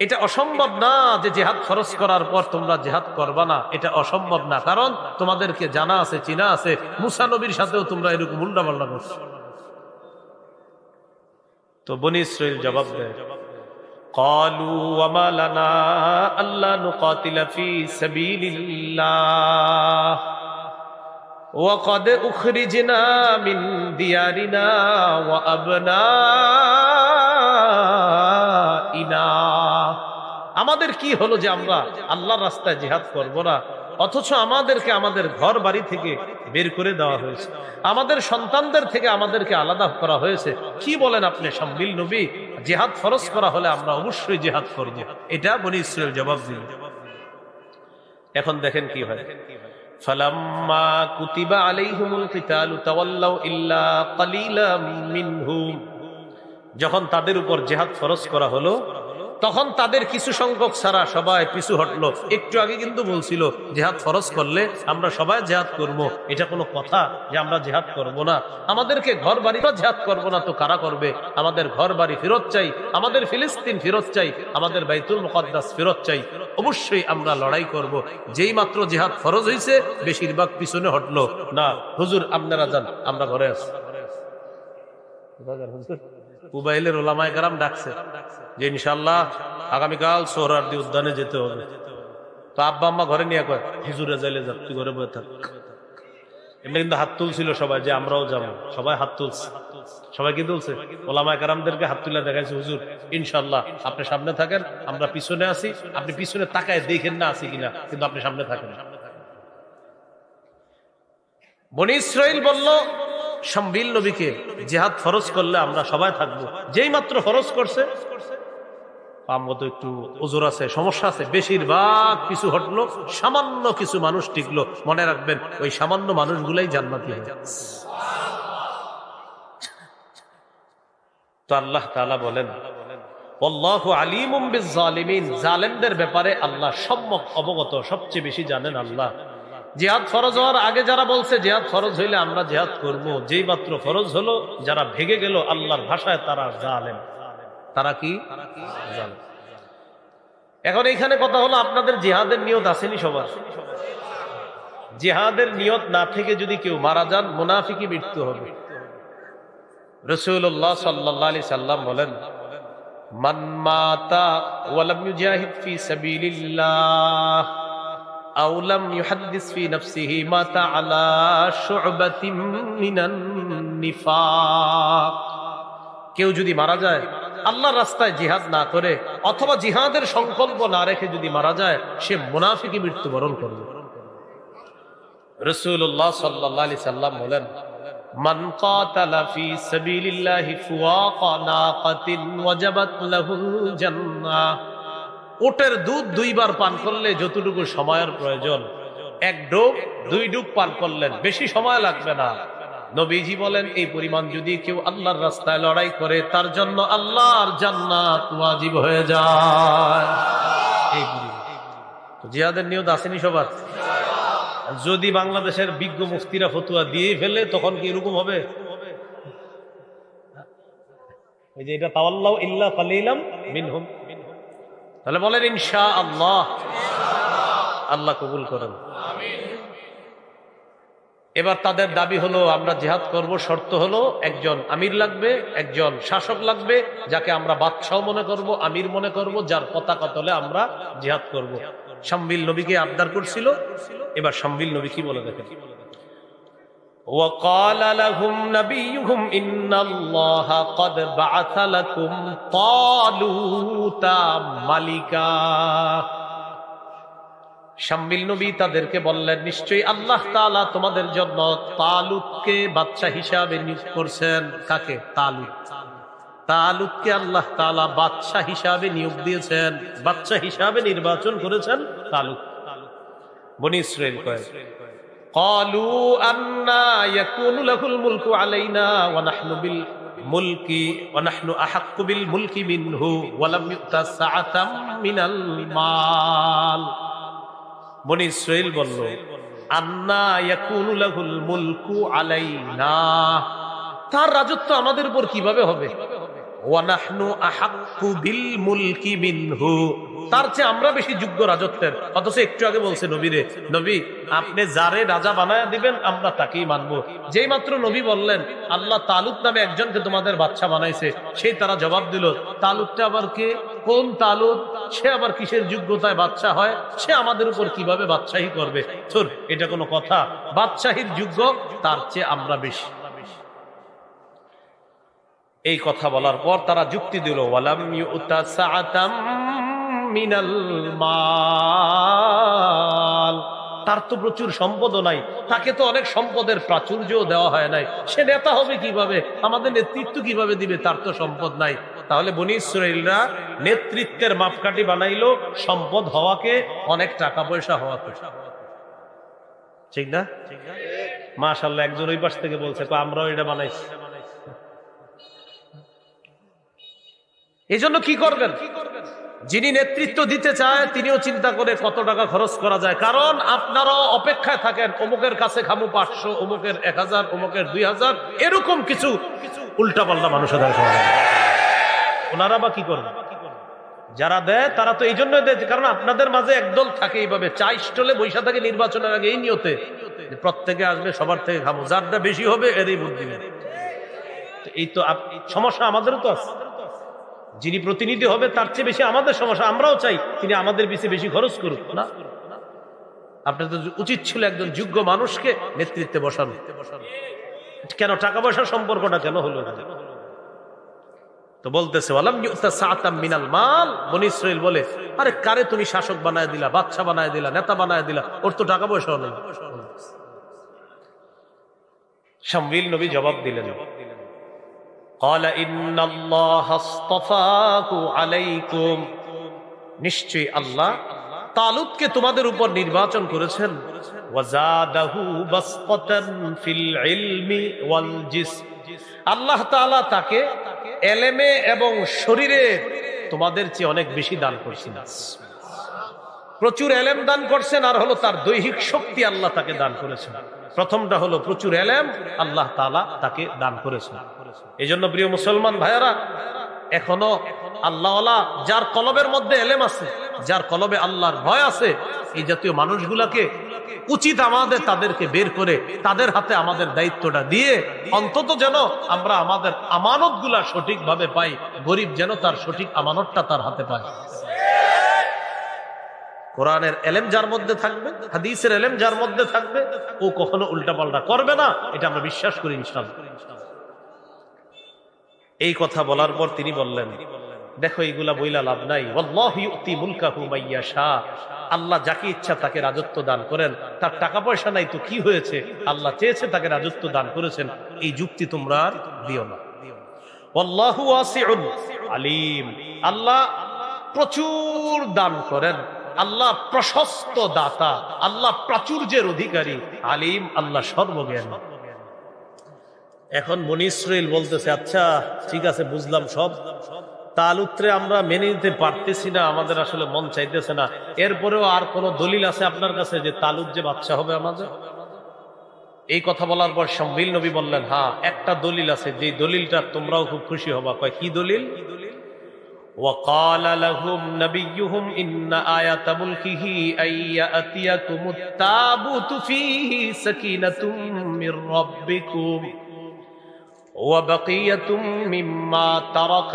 এটা অসম্ভব না যে জিহাদ ফরজ করার পর তোমরা জিহাদ করবা না, এটা অসম্ভব না, কারণ তোমাদেরকে জানা আছে, চিনা আছে, মুসা নবীর সাথেও তোমরা এরকম উল্টাপাল্টা করছো। তো বনি ইসরাঈল জবাব দেয়, قالوا وما لنا ألا نقاتل في سبيل الله وقد أخرجنا من ديارنا وأبنائنا। আমাদের কি হলো যে আমরা আল্লাহর রাস্তায় জিহাদ করব না, অথচ আমাদেরকে আমাদের ঘর বাড়ি থেকে বের করে দেওয়া হয়েছে, আমাদের সন্তানদের থেকে আমাদেরকে আলাদা করা হয়েছে। কি বলেন আপনি শামউইল নবী? জিহাদ ফরজ করা হলে আমরা অবশ্যই জিহাদ করব। এটা বনি ইসরাঈল জবাব দিল। এখন দেখেন কি হয়। ফালাম্মা কুতিবা আলাইহিমুল কিতালু তাওয়াল্লাউ ইল্লা কালিলাম মিনহুম যখন তাদের উপর জিহাদ ফরজ করা হলো তখন তাদের কিছু সংখ্যক ছাড়া সবাই পিছু হটলো। একটু আগে কিন্তু বলছিল জিহাদ ফরজ করলে আমরা সবাই জিহাদ করব, এটা কোনো কথা যে আমরা জিহাদ করব না? আমাদেরকে ঘর বাড়ি জিহাদ করব না তো কারা করবে? আমাদের ঘর বাড়ি ফেরত চাই, আমাদের ফিলিস্তিন ফেরত চাই, আমাদের বাইতুল মুকদ্দাস ফেরত চাই, অবশ্যই আমরা লড়াই করব। যেই মাত্র জিহাদ ফরজ হয়েছে বেশিরভাগ পিছনে হটলো, না হুজুর আপনারা যান, আমরা ঘরে আছি। উবাইলের ওলামায়ে কেরাম ডাকছে যে ইনশাআল্লাহ আগামীকাল সোহরাওয়ার্দী উদ্যানে যেতে হবে। তো আব্বা আম্মা ঘরে নিয়ে কয় হুজুরে যাইলে যা, তুই ঘরে বসে থাক। এমনি কিন্তু হাত তুলছিল সবাই যে আমরাও যাবো, সবাই হাত তুলছে। সবাই কি তুলছে? ওলামায়ে কেরামদেরকে হাত তুলে দেখাইছে, হুজুর ইনশাআল্লাহ আপনি সামনে থাকেন, আমরা পিছনে আছি, আপনি পিছনে তাকায় দেখেন না আছি কিনা, কিন্তু আপনি সামনে থাকেন। বনী ইসরাইল বলল শামবিল নবীকে জিহাদ ফরজ করলে আমরা সবাই থাকবো। যেই মাত্র ফরজ করছে আমগো তো একটু ওজোর আছে, সমস্যা আছে, বেশিরভাগ কিছু হটলো, সামান্য কিছু মানুষ টিকলো। মনে রাখবেন ওই সামান্য মানুষগুলাই জান্নাতি হয়। তো আল্লাহ তাআলা বলেন আল্লাহু আলিমুম বিজ-জালিমিন, জালেমদের ব্যাপারে আল্লাহ সম্যক অবগত, সবচেয়ে বেশি জানেন আল্লাহ। জিহাদ ফরজ হওয়ার আগে যারা বলছে জিহাদ ফরজ হইলে আমরা জিহাদ করব, যেই মাত্র ফরজ হলো যারা ভেগে গেল আল্লাহর ভাষায় তারা জালেম। তারা কি জালেম? এখন এখানে কথা হলো আপনাদের জিহাদের নিয়ত আসেনি সবার? জিহাদের নিয়ত না থেকে যদি কেউ মারা যান মুনাফিকি মৃত্যু হবে। রাসূলুল্লাহ সাল্লাল্লাহু আলাইহি সাল্লাম বলেন মান মাতা ওয়া লাম ইউজাহিদ ফি সাবিলিল্লাহ আও লাম ইউহাদ্দিস ফি নাফসিহি মাতা আলা শু'বাতিন মিনান নিফাক। কেউ যদি মারা যায় আল্লাহর রাস্তায় জিহাদ না করে অথবা জিহাদের সংকল্প না রেখে যদি মারা যায় সে মুনাফিকি মৃত্যুবরণ করবে। রাসূলুল্লাহ সাল্লাল্লাহু আলাইহি সাল্লাম বলেন মান কাতালা ফি সাবিলিল্লাহি ফুওয়াকা নাকাতিন ওয়াজাবাত লাহুল জান্নাহ। ওটের দুধ দুইবার পান করলে যতটুকু সময়ের প্রয়োজন, এক ডুব দুই ডুব পান করলেন, বেশি সময় লাগবে না। নবীজি বলেন এই পরিমাণ যদি কেউ আল্লাহর রাস্তায় লড়াই করে তার জন্য আল্লাহর জান্নাত ওয়াজিব হয়ে যায়। এই জিহাদের নিয়ত আসেনি সবার? যদি বাংলাদেশের বিজ্ঞ মুফতিরা ফতোয়া দিয়ে ফেলে তখন কি এরকম হবে? এই যে এটা তাওয়াল্লাউ ইল্লা কালিলাম মিনহুম, তাহলে বলেন ইনশাআল্লাহ। আল্লাহ কবুল করেন। এবার তাদের দাবি হলো আমরা জিহাদ করব, শর্ত হলো একজন আমির লাগবে, একজন শাসক লাগবে, যাকে আমরা বাদশাহ মনে করব, আমির মনে করব, যার পতাকা তলে আমরা জিহাদ করব। শামবিল নবীকে আবদার করছিল। এবার শামবিল নবী কি বলে দেখেন وقال لهم نبيهم إن الله قد بعث لكم طالوت ملكا। শামবিল নবী তাদেরকে বললেন নিশ্চয়ই আল্লাহ তাআলা তোমাদের জন্য তালুতকে বাদশা হিসাবে নিয়োগ করছেন। কাকে? তালুত। তালুতকে আল্লাহ তাআলা বাদশা হিসাবে নিয়োগ দিয়েছেন, বাদশা হিসাবে নির্বাচন করেছেন তালুত। বনী ইসরাইল কয় قالوا أنا يكون له الملك علينا ونحن أحق بالملك منه ولم يؤت سعة من المال। বনী ইসরাইল বলল আন্না ইয়াকুনু লাহুল মুলকু আলাইনা, তার রাজত্ব আমাদের উপর কিভাবে হবে? ওয়া নাহনু আহাক্কু বিল মুলকি মিনহু, তার চেয়ে আমরা বেশি যোগ্য রাজত্বের। অথচ একটু আগে বলছে নবীরে, নবী আপনি যারে রাজা বানায়া দিবেন আমরা তাকেই মানবো। যেই মাত্র নবী বললেন আল্লাহ তালুত নামে একজনকে তোমাদের বাদশা বানাইছে, সেই তারা জবাব দিল তালুতটা আবার কে? কোন তালুত? সে আবার কিসের যোগ্যতায় বাদশা হয়? সে আমাদের উপর কিভাবে বাদশাহী করবে? চল, এটা কোনো কথা? বাদশাহীর যোগ্য তার চেয়ে আমরা বেশি। এই কথা বলার পর তারা যুক্তি দিল ওয়ালাম ইউতা সাআতাম মিনাল মাল, তার তো প্রচুর সম্পদ নাই, তাকে তো অনেক সম্পদের প্রাচুর্য দেওয়া হয় নাই, সে নেতা হবে কিভাবে, আমাদের নেতৃত্ব কিভাবে দিবে, তার তো সম্পদ নাই। তাহলে বনী ইসরাইলরা নেতৃত্বের মাপকাঠি বানাইলো সম্পদ হওয়াকে, অনেক টাকা পয়সা হওয়াকে। ঠিক না? মাশাআল্লাহ, একজন ওই পাশ থেকে বলছে আমরাও এটা বানাইছি। এই জন্য কি করবেন, যিনি নেতৃত্ব দিতে চায় তিনিও চিন্তা করে কত টাকা খরচ করা যায়, কারণ আপনারাও অপেক্ষায় থাকেন অমুকের কাছে খামু 500, অমুকের 1000, অমুকের 2000, এরকম কিছু উল্টাপাল্টা মানুষের ওনারা বা কি করবে? যারা দেয় তারা তো এই জন্য দেয় কারণ আপনাদের মাঝে একদল থাকে এইভাবে চা স্টলে বৈশা থাকে নির্বাচনের আগে এই নিয়তে প্রত্যেকে আসবে সবার থেকে খামো, যারটা বেশি হবে এরই ভোট দিবেন। এই তো সমস্যা আমাদেরও তো আছে, যিনি প্রতিনিধি হবে তার চেয়ে বেশি আমাদের সমস্যা, আমরাও চাই তিনি আমাদের পিছিয়ে বেশি খরচ করুক না। আপনার তো উচিত ছিল একজন যোগ্য মানুষকে নেতৃত্বে বসানো, কেন টাকা পয়সার সম্পর্কটা কেন হলো? তো বলতেছে ওয়ালাম ইউতা সাআতাম মিনাল মাল, বনী ইসরাইল বলে আরে কারে তুমি শাসক বানায় দিলা, বাদশা বানায় দিলা, নেতা বানায় দিলা, ওর তো টাকা পয়সা নেই। শামউইল নবী জবাব দিলেন ক্বালা ইন্নাল্লাহা আসতাফাহু আলাইকুম, নিশ্চয়ই আল্লাহ তালুতকে তোমাদের উপর নির্বাচন করেছেন, ওয়াজাদাহু বাসতান ফিল ইলমি ওয়াল জিসম, আল্লাহ তাআলা তাকে এলেমে এবং শরীরে তোমাদের চেয়ে অনেক বেশি দান করছেন, প্রচুর এলেম দান করছেন, আর হলো তার দৈহিক শক্তি আল্লাহ তাকে দান করেছেন। প্রথমটা হলো প্রচুর এলেম আল্লাহ তাআলা তাকে দান করেছেন। এই জন্য প্রিয় মুসলমান ভাইয়ারা, এখনো আল্লাহওয়ালা যার কলবের মধ্যে এলেম আছে, যার কলবে আল্লাহর ভয় আছে, এই জাতীয় মানুষগুলাকে উচিত আমাদের তাদেরকে বের করে তাদের হাতে আমাদের দায়িত্বটা দিয়ে অন্তত যেন আমরা আমাদের আমানত গুলা সঠিক ভাবে পাই, গরিব যেন তার সঠিক আমানতটা তার হাতে পায়। কোরআনের এলেম যার মধ্যে থাকবে, হাদিসের এলেম যার মধ্যে থাকবে, ও কখনো উল্টাপাল্টা করবে না, এটা আমরা বিশ্বাস করি ইনশাআল্লাহ। এই কথা বলার পর তিনি বললেন দেখো এইগুলা বইলা লাভ নাই, ওয়াল্লাহু ইউতি মুলকাহু মাইয়াশা, আল্লাহ যাকে ইচ্ছা তাকে রাজত্ব দান করেন, তার টাকা পয়সা নাই তো কি হয়েছে, আল্লাহ চেয়েছে তাকে রাজত্ব দান করেছেন, এই যুক্তি তোমরা আর দিও না। ওয়াল্লাহু ওয়াসিউন আলিম, আল্লাহ প্রচুর দান করেন, আল্লাহ প্রশস্ত দাতা, আল্লাহ প্রাচুর্যের অধিকারী, আলিম আল্লাহ সর্বজ্ঞানী। এখন বনী ইসরাইল বলতেছে আচ্ছা ঠিক আছে বুঝলাম সব, তালুতরে আমরা মেনে নিতে পারতেছি না, আমাদের আসলে মন চাইতেছে না, এরপরেও আর কোন দলিল আছে আপনার কাছে যে তালুত যে বাদশা হবে আমাদের? এই কথা বলার পর শামউইল নবী বললেন হ্যাঁ একটা দলিল আছে, যে দলিলটা তোমরাও খুব খুশি হবা। কয় কি দলিল? وقال لهم نبيهم إن آية ملكه أن يأتيكم التابوت فيه سكينة من ربكم وبقية مما ترك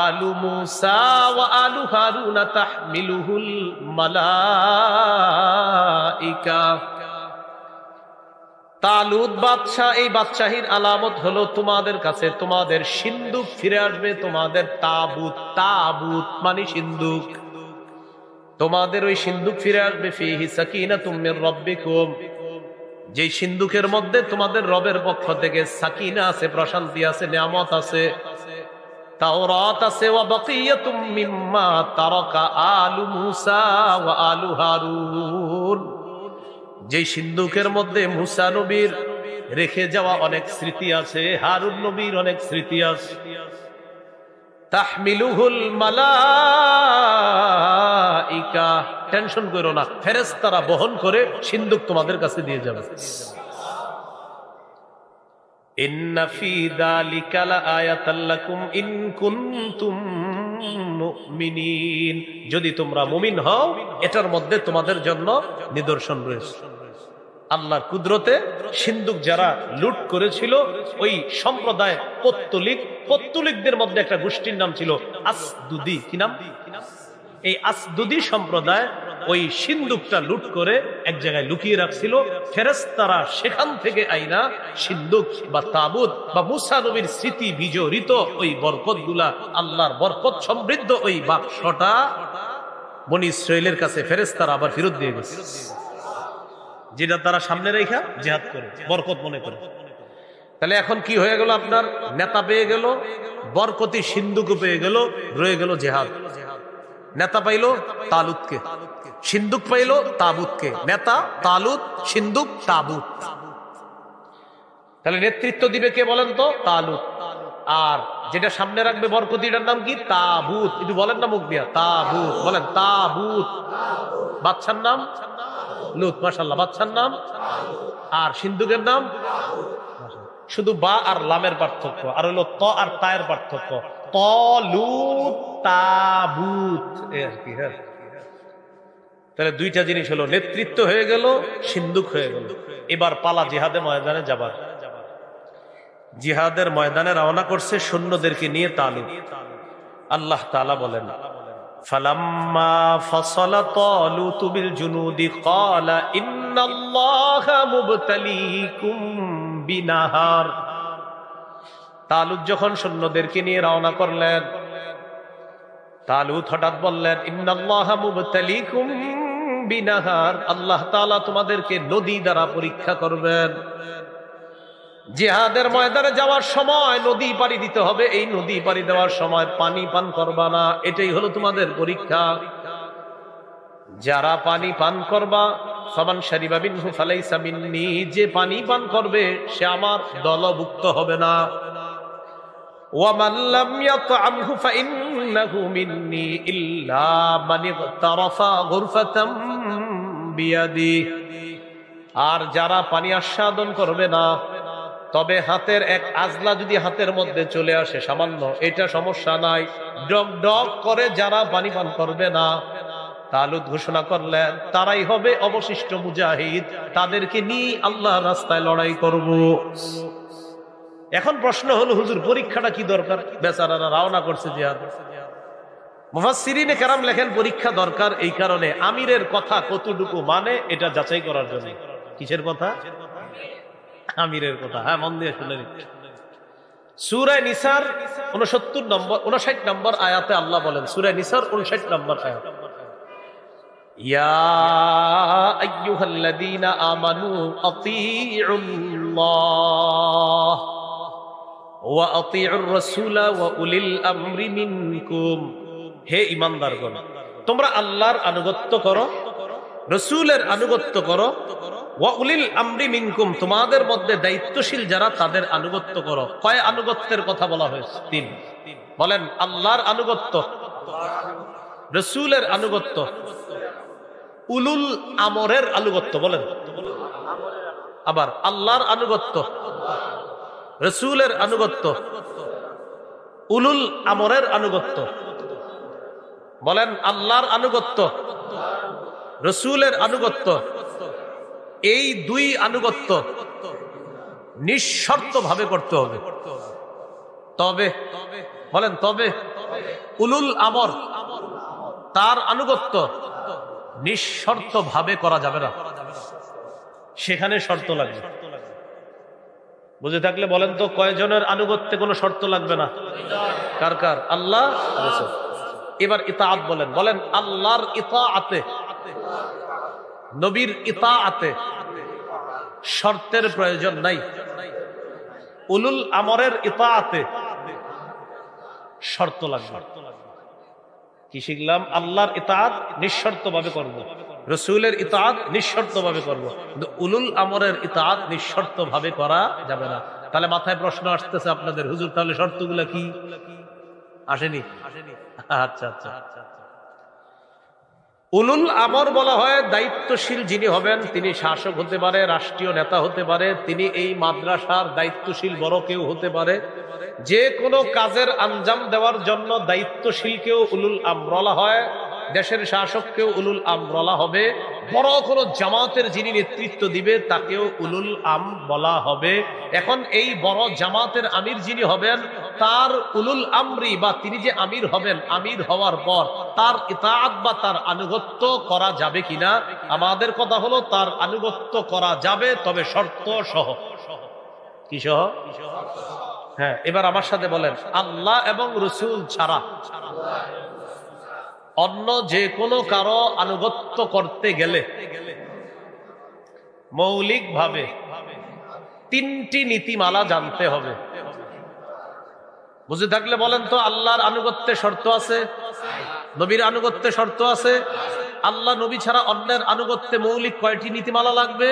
آل موسى وآل هارون تحمله الملائكة। তালুত বাদশাহ, এই বাদশাহীর আলামত হলো তোমাদের কাছে তোমাদের সিন্দুক ফিরে আসবে, তোমাদের তাবুত, তাবুত মানে সিন্দুক, তোমাদের ওই সিন্দুক ফিরে আসবে, ফিহি সাকিনাতুম মির রাব্বিকুম, যেই সিন্দুকের মধ্যে তোমাদের রবের পক্ষ থেকে সাকিনা আছে, প্রশান্তি আছে, নিয়ামত আছে, তাওরাত আছে, ওয়া বাকিয়াতুম মিম্মা তারাকা আলু মুসা ওয়া আলু হারুন, যেই সিন্ধুকের মধ্যে মুসা নবীর রেখে যাওয়া অনেক স্মৃতি আছে, হারুন নবীর অনেক স্মৃতি আছে। তাহমিলুহুল মালাইকা, টেনশন করো না, ফেরেশতারা বহন করে সিন্ধুক তোমাদের কাছে দিয়ে যাবে। ইন্না ফি যালিকা লাআয়াতাল লাকুম ইন কুনতুম মুমিনিন, যদি তোমরা মুমিন হও এটার মধ্যে তোমাদের জন্য নিদর্শন রয়েছে। আল্লাহর কুদরতে সিন্ধুক যারা লুট করেছিল ওই সম্প্রদায় পত্তলিকদের মধ্যে একটা গোষ্ঠীর নাম ছিল আসদুদি। কি নাম? এই আসদুদি সম্প্রদায় ওই সিন্ধুকটা লুট করে এক জায়গায় লুকিয়ে রাখছিল। ফেরেশতারা সেখান থেকে আইনা সিন্ধুক বা তাবুত বা মুসা নবীর স্মৃতি বিজড়িত ওই বরকতগুলা, আল্লাহর বরকত সমৃদ্ধ ওই বাক্সটা বনী ইসরাইলের কাছে ফেরেশতারা আবার ফেরত দিয়ে গেছে, যেটা তারা সামনে রেখা জিহাদ করে বরকত মনে করে। তাহলে এখন কি হয়ে গেল? আপনার নেতা পেয়ে গেল, বরকতি সিন্ধুক পেয়ে গেল, রয়ে গেল জিহাদ। নেতা পাইলো তালুতকে, সিন্ধুক পাইলো তাবুতকে। নেতা তালুত, সিন্ধুক তাবুত। তাহলে নেতৃত্ব দিবে কে বলেন তো? তালুত। আর যেটা সামনে রাখবে বরকত, এটার নাম কি? তাবুত। একটু বলেন না মুখ দিয়া, তাবুত বলেন, তাবুত। বাচ্চার নাম লুত, মাশাআল্লাহ। বাচ্চার নাম আর সিন্ধুকের নাম, শুধু বা আর লামের পার্থক্য, আর হলো ত আর তায়ের পার্থক্য। তলুত তাবুত, এই আর কি। হ্যাঁ, তাহলে দুইটা জিনিস হলো, নেতৃত্ব হয়ে গেল, সিন্ধুক হয়ে গেল। এবার পালা জিহাদে ময়দানে যাবার। জিহাদের ময়দানে রওনা করছে সৈন্যদেরকে নিয়ে তালুত। আল্লাহ তাআলা বলেন, ফালাম্মা ফাসালা তালুতু বিল জুনুদি ক্বালা ইন্নাল্লাহা মুবতালিকুম বিনাহার। তালুত যখন সৈন্যদেরকে নিয়ে রওনা করলেন, তালুত হঠাৎ বললেন, ইন্নাল্লাহা মুবতালিকুম বিনাহার, আল্লাহ তাআলা তোমাদেরকে নদী দ্বারা পরীক্ষা করবেন। জিহাদের ময়দানে যাওয়ার সময় নদী পাড়ি দিতে হবে, এই নদী পাড়ি দেওয়ার সময় পানি পান করবা না, এটাই হলো তোমাদের পরীক্ষা। যারা পানি পান করবা, ফামান শারিবা মিনহু ফালাইসা মিন্নি, যে পানি পান করবে সে আমার দলভুক্ত হবে না। ওয়ামান লাম ইয়াতআমহু ফাইন্নাহু মিন্নি ইল্লা মান ইগতারাফা গুরফাতাম বিয়াদি। আর যারা পানি আস্বাদন করবে না, তবে হাতের এক আজলা যদি হাতের মধ্যে চলে আসে সামান্য, এটা সমস্যা নাই। ডগ ডগ করে যারা পানি পান করবে না, তালুত ঘোষণা করলেন তারাই হবে অবশিষ্ট মুজাহিদ, তাদেরকে নিয়ে আল্লাহর রাস্তায় লড়াই করব। এখন প্রশ্ন হলো, হুজুর পরীক্ষাটা কি দরকার? বেচারারা রওনা করছে জিহাদ। মুফাসসিরিনে কেরাম লেখেন পরীক্ষা দরকার এই কারণে, আমিরের কথা কতটুকু মানে এটা যাচাই করার জন্য। কিসের কথা? আমিরের কথা। হ্যাঁ, মন দিয়ে শুনে নিন। সূরা নিসার 59 নম্বর আয়াতে আল্লাহ বলেন, সূরা নিসার 59 নম্বর আয়াত, ইয়া আইয়ুহাল্লাযীনা আমানু আতিউল্লাহ ওয়া আতিউর রাসূলা ওয়া উলিল আমরি মিনকুম। হে ঈমানদারগণ, তোমরা আল্লাহর আনুগত্য করো, রাসূলের আনুগত্য করো, ওয়া উলিল আমরি মিনকুম, তোমাদের মধ্যে দায়িত্বশীল যারা তাদের আনুগত্য করো। কয় আনুগত্যের কথা বলা হয়েছে? 3। বলেন, আল্লাহর আনুগত্য, রাসূলের আনুগত্য, উলুল আমরের আনুগত্য। বলেন, আবার আল্লাহর আনুগত্য, রাসূলের আনুগত্য, উলুল আমরের আনুগত্য। বলেন, আল্লাহর আনুগত্য, রাসূলের আনুগত্য, এই 2 আনুগত্য নিঃশর্ত ভাবে করতে হবে। তবে বলেন, তবে উলুল আমর, তার আনুগত্য নিঃশর্ত ভাবে করা যাবে না, সেখানে শর্ত লাগবে। বুঝে থাকলে বলেন তো, কয়জনের আনুগত্যে কোনো শর্ত লাগবে না? কার কার? আল্লাহ, রাসূল। এবার ইতাআত বলেন, বলেন আল্লাহর ইতাআতে, নবীর ইতাআতে শর্তের প্রয়োজন নাই। উলুল আমরের ইতাআতে শর্ত লাগবে। কি শিখলাম? আল্লাহর ইতাআত নিঃশর্ত ভাবে করব, রাসূলের ইতাআত নিঃশর্ত ভাবে করব, কিন্তু উলুল আমরের ইতাআত নিঃশর্ত ভাবে করা যাবে না। তাহলে মাথায় প্রশ্ন আসতেছে আপনাদের, হুজুর তাহলে শর্তগুলো কি? আসেনি? আচ্ছা আচ্ছা। উলুল আমর বলা হয় দায়িত্বশীল যিনি হবেন, তিনি শাসক হতে পারে, রাষ্ট্রীয় নেতা হতে পারে, তিনি এই মাদ্রাসার দায়িত্বশীল বড় কেউ হতে পারে। যে কোনো কাজের আঞ্জাম দেওয়ার জন্য দায়িত্বশীলকেও উলুল আমর বলা হয়, দেশের শাসককেও উলুল আমর বলা হবে, বড় কোনো জামাতের যিনি নেতৃত্ব দিবে তাকেও উলুল আমর বলা হবে। এখন এই বড় জামাতের আমির যিনি হবেন, তার উলুল আমরি বা তিনি যে আমির হবেন, আমির হওয়ার পর তার ইতাআত বা তার আনুগত্য করা যাবে কিনা? আমাদের কথা হলো তার আনুগত্য করা যাবে, তবে শর্ত সহ। কি সহ? হ্যাঁ, এবার আমার সাথে বলেন, আল্লাহ এবং রাসূল ছাড়া অন্য যে কোনো কারো আনুগত্য করতে গেলে মৌলিকভাবে 3টি নীতিমালা জানতে হবে। বুঝে থাকলে বলেন তো, আল্লাহর আনুগত্যে শর্ত আছে, নবীর আনুগত্যে শর্ত আছে, আল্লাহ নবী ছাড়া অন্যের আনুগত্যে মৌলিক কয়টি নীতিমালা লাগবে?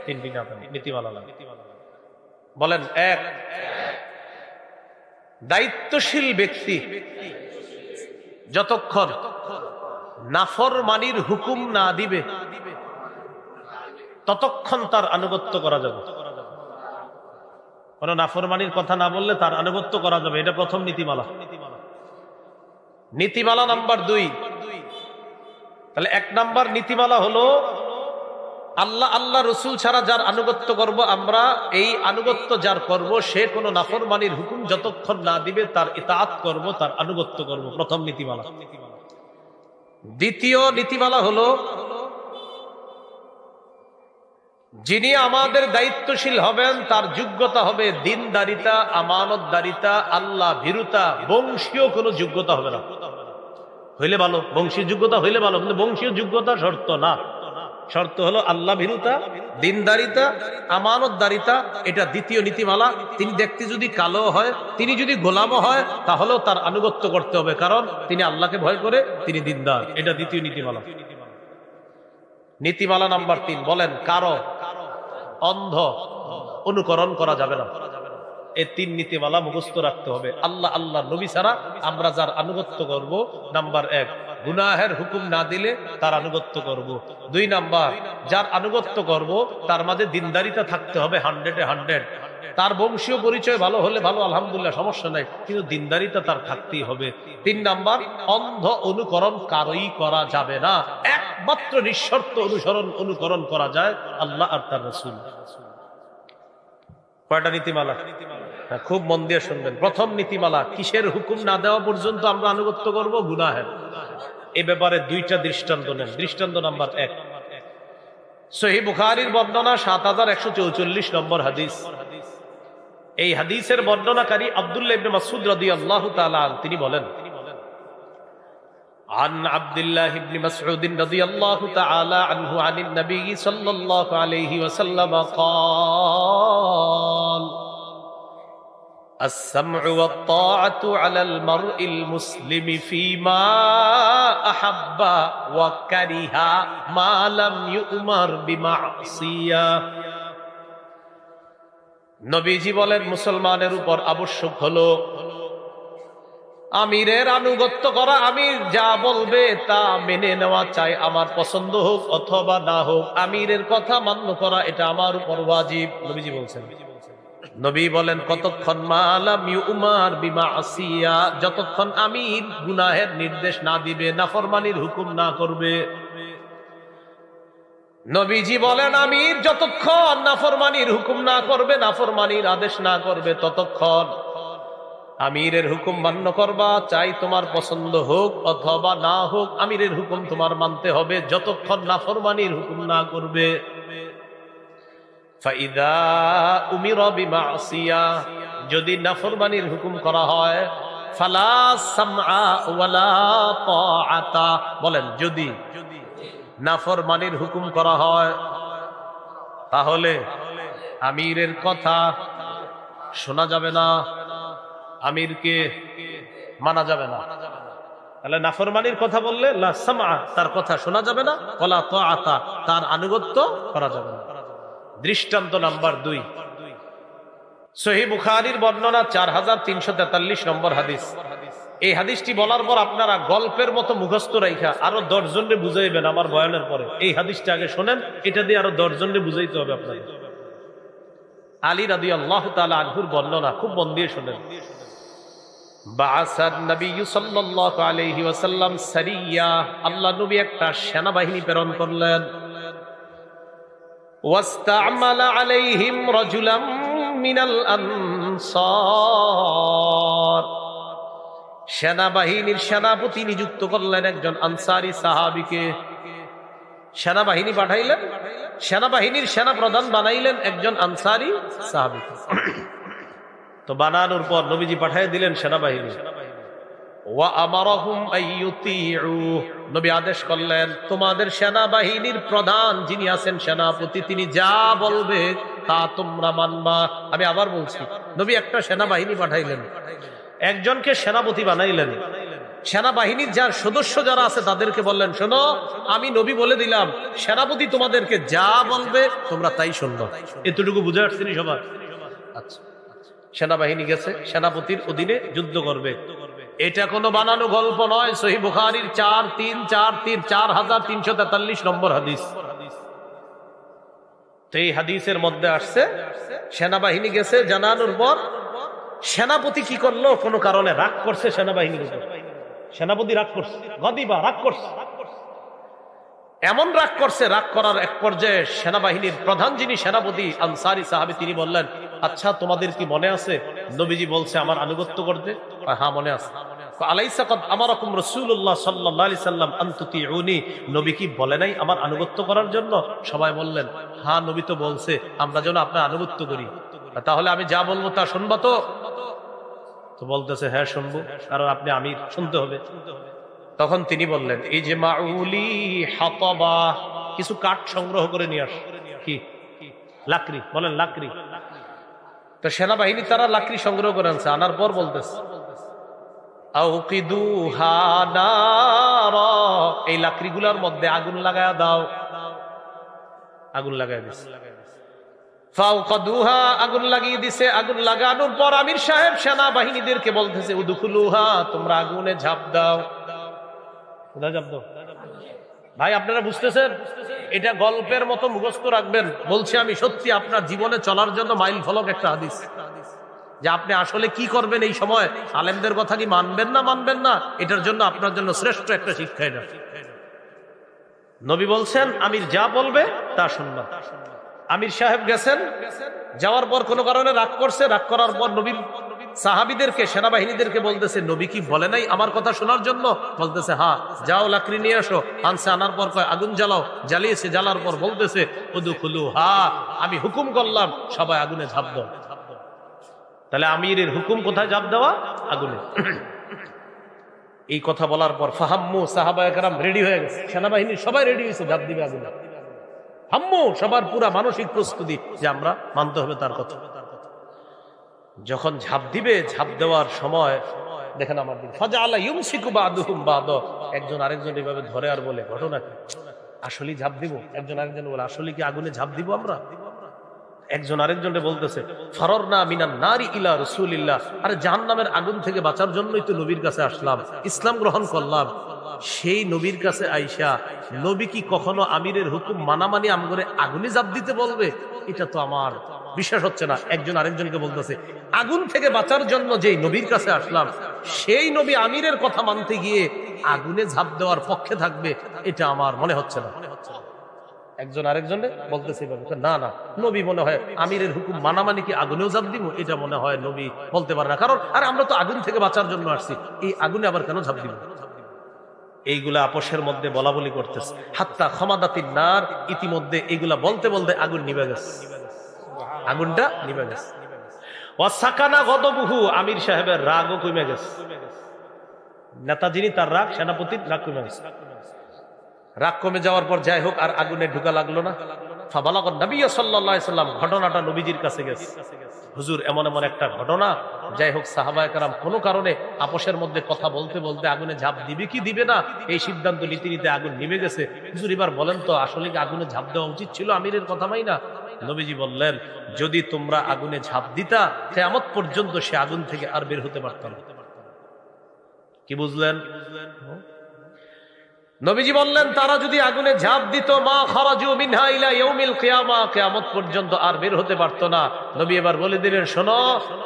3টি নীতিমালা লাগবে। বলেন, 1, দায়িত্বশীল ব্যক্তি যতক্ষণ নাফরমানির হুকুম না দিবে ততক্ষণ তার আনুগত্য করা যাবে। কোন নাফরমানির কথা না বললে তার আনুগত্য করা যাবে, এটা প্রথম নীতিমালা। নীতিমালা নাম্বার 2, তাহলে 1 নাম্বার নীতিমালা হলো আল্লাহ আল্লাহ রসুল ছাড়া যার আনুগত্য করব আমরা, এই আনুগত্য যার করব সে কোনো নাফরমানির হুকুম যতক্ষণ না দিবে তার ইতাআত করব, তার আনুগত্য করব, প্রথম নীতিমালা। দ্বিতীয় নীতিমালা হলো যিনি আমাদের দায়িত্বশীল হবেন তার যোগ্যতা হবে দিনদারিতা, আমানতদারিতা, আল্লাহ ভীরুতা, বংশীয় কোনো যোগ্যতা হবে না। হইলে ভালো, বংশীয় যোগ্যতা হইলে ভালো, কিন্তু বংশীয় যোগ্যতা শর্ত না। শর্ত হলো আল্লাহ ভীরুতা, দিনদারিতা, আমানতদারিতা, এটা দ্বিতীয় নীতিমালা। তিনি দেখতে যদি কালো হয়, তিনি যদি গোলামও হয়, তাহলেও তার আনুগত্য করতে হবে, কারণ তিনি আল্লাহকে ভয় করে, তিনি দিনদার। এটা দ্বিতীয় নীতিমালা। নীতিমালা নাম্বার 3, বলেন কারো অন্ধ অনুকরণ করা যাবে না। এই 3 নীতিমালা মুখস্থ রাখতে হবে। আল্লাহ আল্লাহ নবী ছাড়া আমরা যার আনুগত্য করব, নাম্বার 1 গুনাহের হুকুম না দিলে তার আনুগত্য করব। 2 নাম্বার যার আনুগত্য করব তার মাঝে দিনদারিতা থাকতে হবে 100-এ 100। তার বংশীয় পরিচয় ভালো হলে ভালো, আলহামদুলিল্লাহ, সমস্যা নাই, কিন্তু দিনদারিতা তার থাকতেই হবে। 3 নাম্বার অন্ধ অনুকরণ কারোই করা যাবে না, একমাত্র নিঃশর্ত অনুকরণ করা যায় আল্লাহ আর তার রাসূল। কয়টা নীতিমালা? খুব মন দিয়ে শুনবেন। প্রথম নীতিমালা, কিসের হুকুম না দেওয়া পর্যন্ত আমরা আনুগত্য করব? গুনাহের। এই ব্যাপারে 2টা দৃষ্টান্ত নেন। দৃষ্টান্ত নাম্বার 1, সহিহ বুখারীর বর্ণনা 7144 নম্বর হাদিস। এই হাদিসের বর্ণনাকারী আব্দুল্লাহ ইবনে মাসউদ রাদিয়াল্লাহু তাআলা তিনি বলেন, عن عبد الله بن مسعود رضي الله تعالى عنه عن النبي صلى الله عليه وسلم قال السمع والطاعة على المرء المسلم فيما أحب وكره ما لم يؤمر بمعصية। নবীজি বলেন মুসলমানের উপর আবশ্যক হলো আমিরের আনুগত্য করা, আমির যা বলবে তা মেনে নেওয়া, চাই আমার পছন্দ হোক অথবা না হোক, আমিরের কথা মান্য করা এটা আমার উপর ওয়াজিব। নবীজি বলছেন, নবী বলেন কতক্ষণ মালাম ইউমার বিমাসিয়া, যতক্ষণ আমির গুনাহের নির্দেশ না দিবে, নাফরমানির হুকুম না করবে। নবীজি বলেন আমির যতক্ষণ নাফরমানির হুকুম না করবে, নাফরমানির আদেশ না করবে, ততক্ষণ আমিরের হুকুম মান্য করবা, চাই তোমার পছন্দ হোক অথবা না হোক, আমিরের হুকুম তোমার মানতে হবে যতক্ষণ নাফরমানির হুকুম না করবে। ফাইদা উমিরা বিমাসিয়া, যদি নাফরমানির হুকুম করা হয়, ফালা সামআ ওয়ালা তাআতা, বলেন যদি নাফরমানির হুকুম করা হয় তাহলে আমিরের কথা শোনা যাবে না, আমিরকে মানা যাবে না। তাহলে নাফরমানির কথা বললে লা সামআ, তার কথা শোনা যাবে না, ওয়ালা তাআতা, তার আনুগত্য করা যাবে না। দৃষ্টান্ত নাম্বার 2, সহিহ বুখারীর বর্ণনা 4343 নম্বর হাদিস। এই হাদিসটি বলার পর আপনারা গল্পের মতো মুখস্থ রাইখা আরো 10 জনকে বুঝাইবেন আমার বয়ানের পরে। এই হাদিসটা আগে শোনেন, এটা দিয়ে আরো 10 জনকে বুঝাইতে হবে আপনাদের। আলী রাদিয়াল্লাহু তাআলা আনহুর বর্ণনা, খুব মন দিয়ে শোনেন। বাআসান নবী সাল্লাল্লাহু আলাইহি ওয়াসাল্লাম সারিয়া, আল্লাহ নবী একটা সেনাবাহিনী প্রেরণ করলেন। ওয়াস্তা'মালা আলাইহিম রাজুলাম মিনাল আনসার, সেনাবাহিনীর সেনাপতি নিযুক্ত করলেন একজন আনসারী সাহাবীকে। সেনাবাহিনী পাঠাইলেন, সেনাবাহিনীর সেনা প্রধান বানাইলেন একজন আনসারী সাহাবীকে। তো বানানোর পর নবীজি পাঠিয়ে দিলেন সেনাবাহিনী। ওয়া আমারাহুম আইয়ুতিউ, নবী আদেশ করলেন তোমাদের সেনাবাহিনীর প্রধান যিনি আছেন সেনাপতি, তিনি যা বলবে তা তোমরা মানবা। আমি আবার বলছি, নবী একটা সেনাবাহিনী পাঠাইলেন, একজনকে সেনাপতি বানাইলেন। সেনাবাহিনীর যার সদস্য যারা আছে তাদেরকে বললেন, শোনো আমি নবী বলে দিলাম, সেনাপতি তোমাদেরকে যা বলবে তোমরা তাই শুনবা। এতটুকু বুঝে আসছেন সবার? আচ্ছা, সেনাবাহিনী গেছে, সেনাপতির অধীনে যুদ্ধ করবে। এটা কোনো বানানো গল্প নয়, সহিহ বুখারীর 4343 নম্বর হাদিস। তো এই হাদিসের মধ্যে আসছে সেনাবাহিনী গেছে জানানোর পর সেনাপতি কি করলো, কোনো কারণে রাগ করছে সেনাবাহিনীর উপর। সেনাপতি রাগ করছে, গদিবা রাগ করছে, এমন রাগ করছে, রাগ করার এক পর্যায়ে সেনাবাহিনীর প্রধান যিনি সেনাপতি আনসারী সাহাবী, তিনি বললেন, আচ্ছা তোমাদের কি মনে আছে নবীজি বলছে আমার আনুগত্য করতে? হ্যাঁ মনে আছে। আলাইসা কদ আমারাকুম রাসূলুল্লাহ সাল্লাল্লাহু আলাইহি সাল্লাম আন তুতিউনি, নবী কি বলে নাই আমার আনুগত্য করার জন্য? সবাই বললেন হ্যাঁ নবী তো বলছে আমরা যেন আপনার আনুগত্য করি, তাহলে আমি যা বলবো তা শুনবা তো? তো বলতেছে হ্যাঁ শুনবো, কারণ আপনি আমির, শুনতে হবে। তখন তিনি বললেন এই যে মাউলি হাতাবা, কিছু কাঠ সংগ্রহ করে নিয়ে আস। কি? লাকড়ি, বলেন লাকড়ি। তো সেনাবাহিনী তারা লাকড়ি সংগ্রহ করে আনছে, আনার পর বলতেছে আউকিদুহা নারা, এই লাকড়িগুলোর মধ্যে আগুন লাগায়া দাও। আগুন লাগায় দিছে, ফাওকাদুহা, আগুন লাগিয়ে দিছে। আগুন লাগানোর পর আমির সাহেব সেনাবাহিনীদেরকে বলতেছে উদখুলুহা, তোমরা আগুনে ঝাঁপ দাও। ভাই আপনারা বুঝতেছেন? এটা গল্পের মতো মুখস্থ রাখবেন, বলছি আমি সত্যি আপনার জীবনে চলার জন্য মাইল ফলক একটা হাদিস, যে আপনি আসলে কি করবেন এই সময়, আলেমদের কথা কি মানবেন না মানবেন না, এটার জন্য আপনার জন্য শ্রেষ্ঠ একটা শিক্ষা এটা। নবী বলছেন আমির যা বলবে তা শুনবা। আমির সাহেব গেছেন, যাওয়ার পর কোনো কারণে রাগ করছে, রাগ করার পর নবীর সাহাবীদেরকে, সেনাবাহিনীদেরকে বলতেছে নবী কি বলে নাই আমার কথা শোনার জন্য? বলতেছে হ্যাঁ, যাও লাকড়ি নিয়ে আসো। আনছে, আনার পর কয় আগুন জ্বালাও। জ্বালিয়েছে, জ্বালার পর বলতেছে উদখুলুহা, আমি হুকুম করলাম সবাই আগুনে ঝাঁপ দাও। তাহলে আমিরের হুকুম কোথায়? ঝাঁপ দেওয়া, আগুনে। এই কথা বলার পর ফাহাম্মু, সাহাবায়ে কেরাম রেডি হয়ে গেছে, সেনাবাহিনীর সবাই রেডি হয়েছে, ঝাঁপ দিবে আগুনে। হাম্মু, সবার পুরা মানসিক প্রস্তুতি যে আমরা মানতে হবে তার কথা। যখন ঝাঁপ দিবে, ঝাঁপ দেওয়ার সময় দেখেন আমার দিন ফাজাআলা ইউমসিকু বাদুহুম বাদ, একজন আরেকজন এভাবে ধরে আর বলে ঘটনা কি, আসলে ঝাঁপ দিব? একজন আরেকজন বলে আসলে কি আগুনে ঝাঁপ দিব আমরা? একজন আরেকজনকে বলতেছে ফারারনা মিনান নারি ইলা রাসূলিল্লাহ, আরে জাহান্নামের আগুন থেকে বাঁচার জন্যই তো নবীর কাছে আসলাম, ইসলাম গ্রহণ করলাম। সেই নবীর কাছে আইসা নবী কি কখনো আমিরের হুকুম মানামানি আমগরে আগুনে ঝাঁপ দিতে বলবে? এটা তো আমার বিশ্বাস হচ্ছে না। একজন আরেকজনকে বলতেছে আগুন থেকে বাঁচার জন্য যেই নবীর কাছে আসলাম, সেই নবী আমিরের কথা মানতে গিয়ে আগুনে ঝাঁপ দেওয়ার পক্ষে থাকবে, এটা আমার মনে হচ্ছে না। একজন আরেকজনে বলতেছে না না, নবী মনে হয় আমিরের হুকুম মানামানি কি আগুনেও ঝাঁপ দিব, এটা মনে হয় নবী বলতে পারে না, কারণ আর আমরা তো আগুন থেকে বাঁচার জন্য আসছি, এই আগুনে আবার কেন ঝাঁপ দিব? এইগুলা আপোষের মধ্যে বলা বলি করতেছে। হাত্তা খমাদাতিন নার, ইতিমধ্যে এইগুলা বলতে বলতে আগুন নিভে গেছে, আগুনটা নিভে গেছে। ওয়াসাকানা গদবুহু, আমির সাহেবের রাগও কমে গেছে। নেতা যিনি, তার রাগ, সেনাপতির রাগ কমে গেছে। রাগ কমে যাওয়ার পর যাই হোক আর আগুনে ঢুকা লাগলো না। ফাবালাগান নবী সাল্লাল্লাহু আলাইহি সাল্লাম, ঘটনাটা নবীজির কাছে গেছে। হুজুর এমন এমন একটা ঘটনা, যাই হোক সাহাবায়ে কেরাম কোনো কারণে আপোষের মধ্যে কথা বলতে বলতে আগুনে ঝাঁপ দিবে কি দিবে না এই সিদ্ধান্ত নিতে নিতে আগুন নিভে গেছে। হুজুর এবার বলেন তো আসলে কি আগুনে ঝাঁপ দেওয়া উচিত ছিল আমিরের কথা মাই না? নবীজি বললেন যদি তোমরা আগুনে ঝাঁপ দিতা, কিয়ামত পর্যন্ত সে আগুন থেকে আর বের হতে পারত না। কি বুঝলেন? নবীজি বললেন তারা যদি আগুনে ঝাঁপ দিত, মা খারাজু মিনহা ইলা ইয়াউমিল কিয়ামা, কিয়ামত পর্যন্ত আর বের হতে পারত না। নবী এবার বলে দিলেন শোনো,